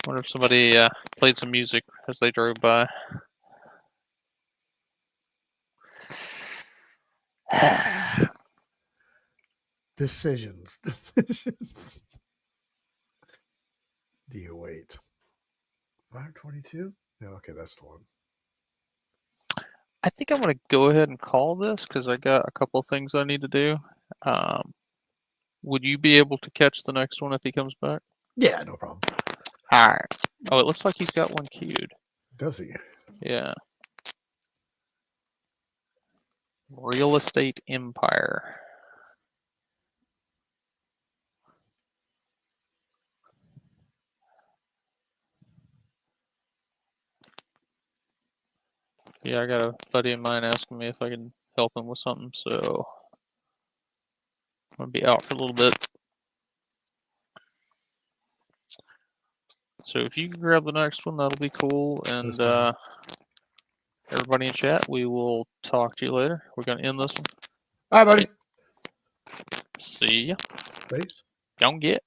Wonder if somebody played some music as they drove by. Decisions. Do you wait? 522? Yeah, okay, that's the one. I think I'm going to go ahead and call this because I got a couple of things I need to do. Would you be able to catch the next one if he comes back? Yeah, no problem. All right. Oh, it looks like he's got one queued. Does he? Yeah. Real Estate Empire. Yeah, I got a buddy of mine asking me if I can help him with something, so I'm gonna be out for a little bit. So if you can grab the next one, that'll be cool. And fine. everybody in chat, we will talk to you later. We're gonna end this one. All right, buddy. See ya. Peace. Don't get.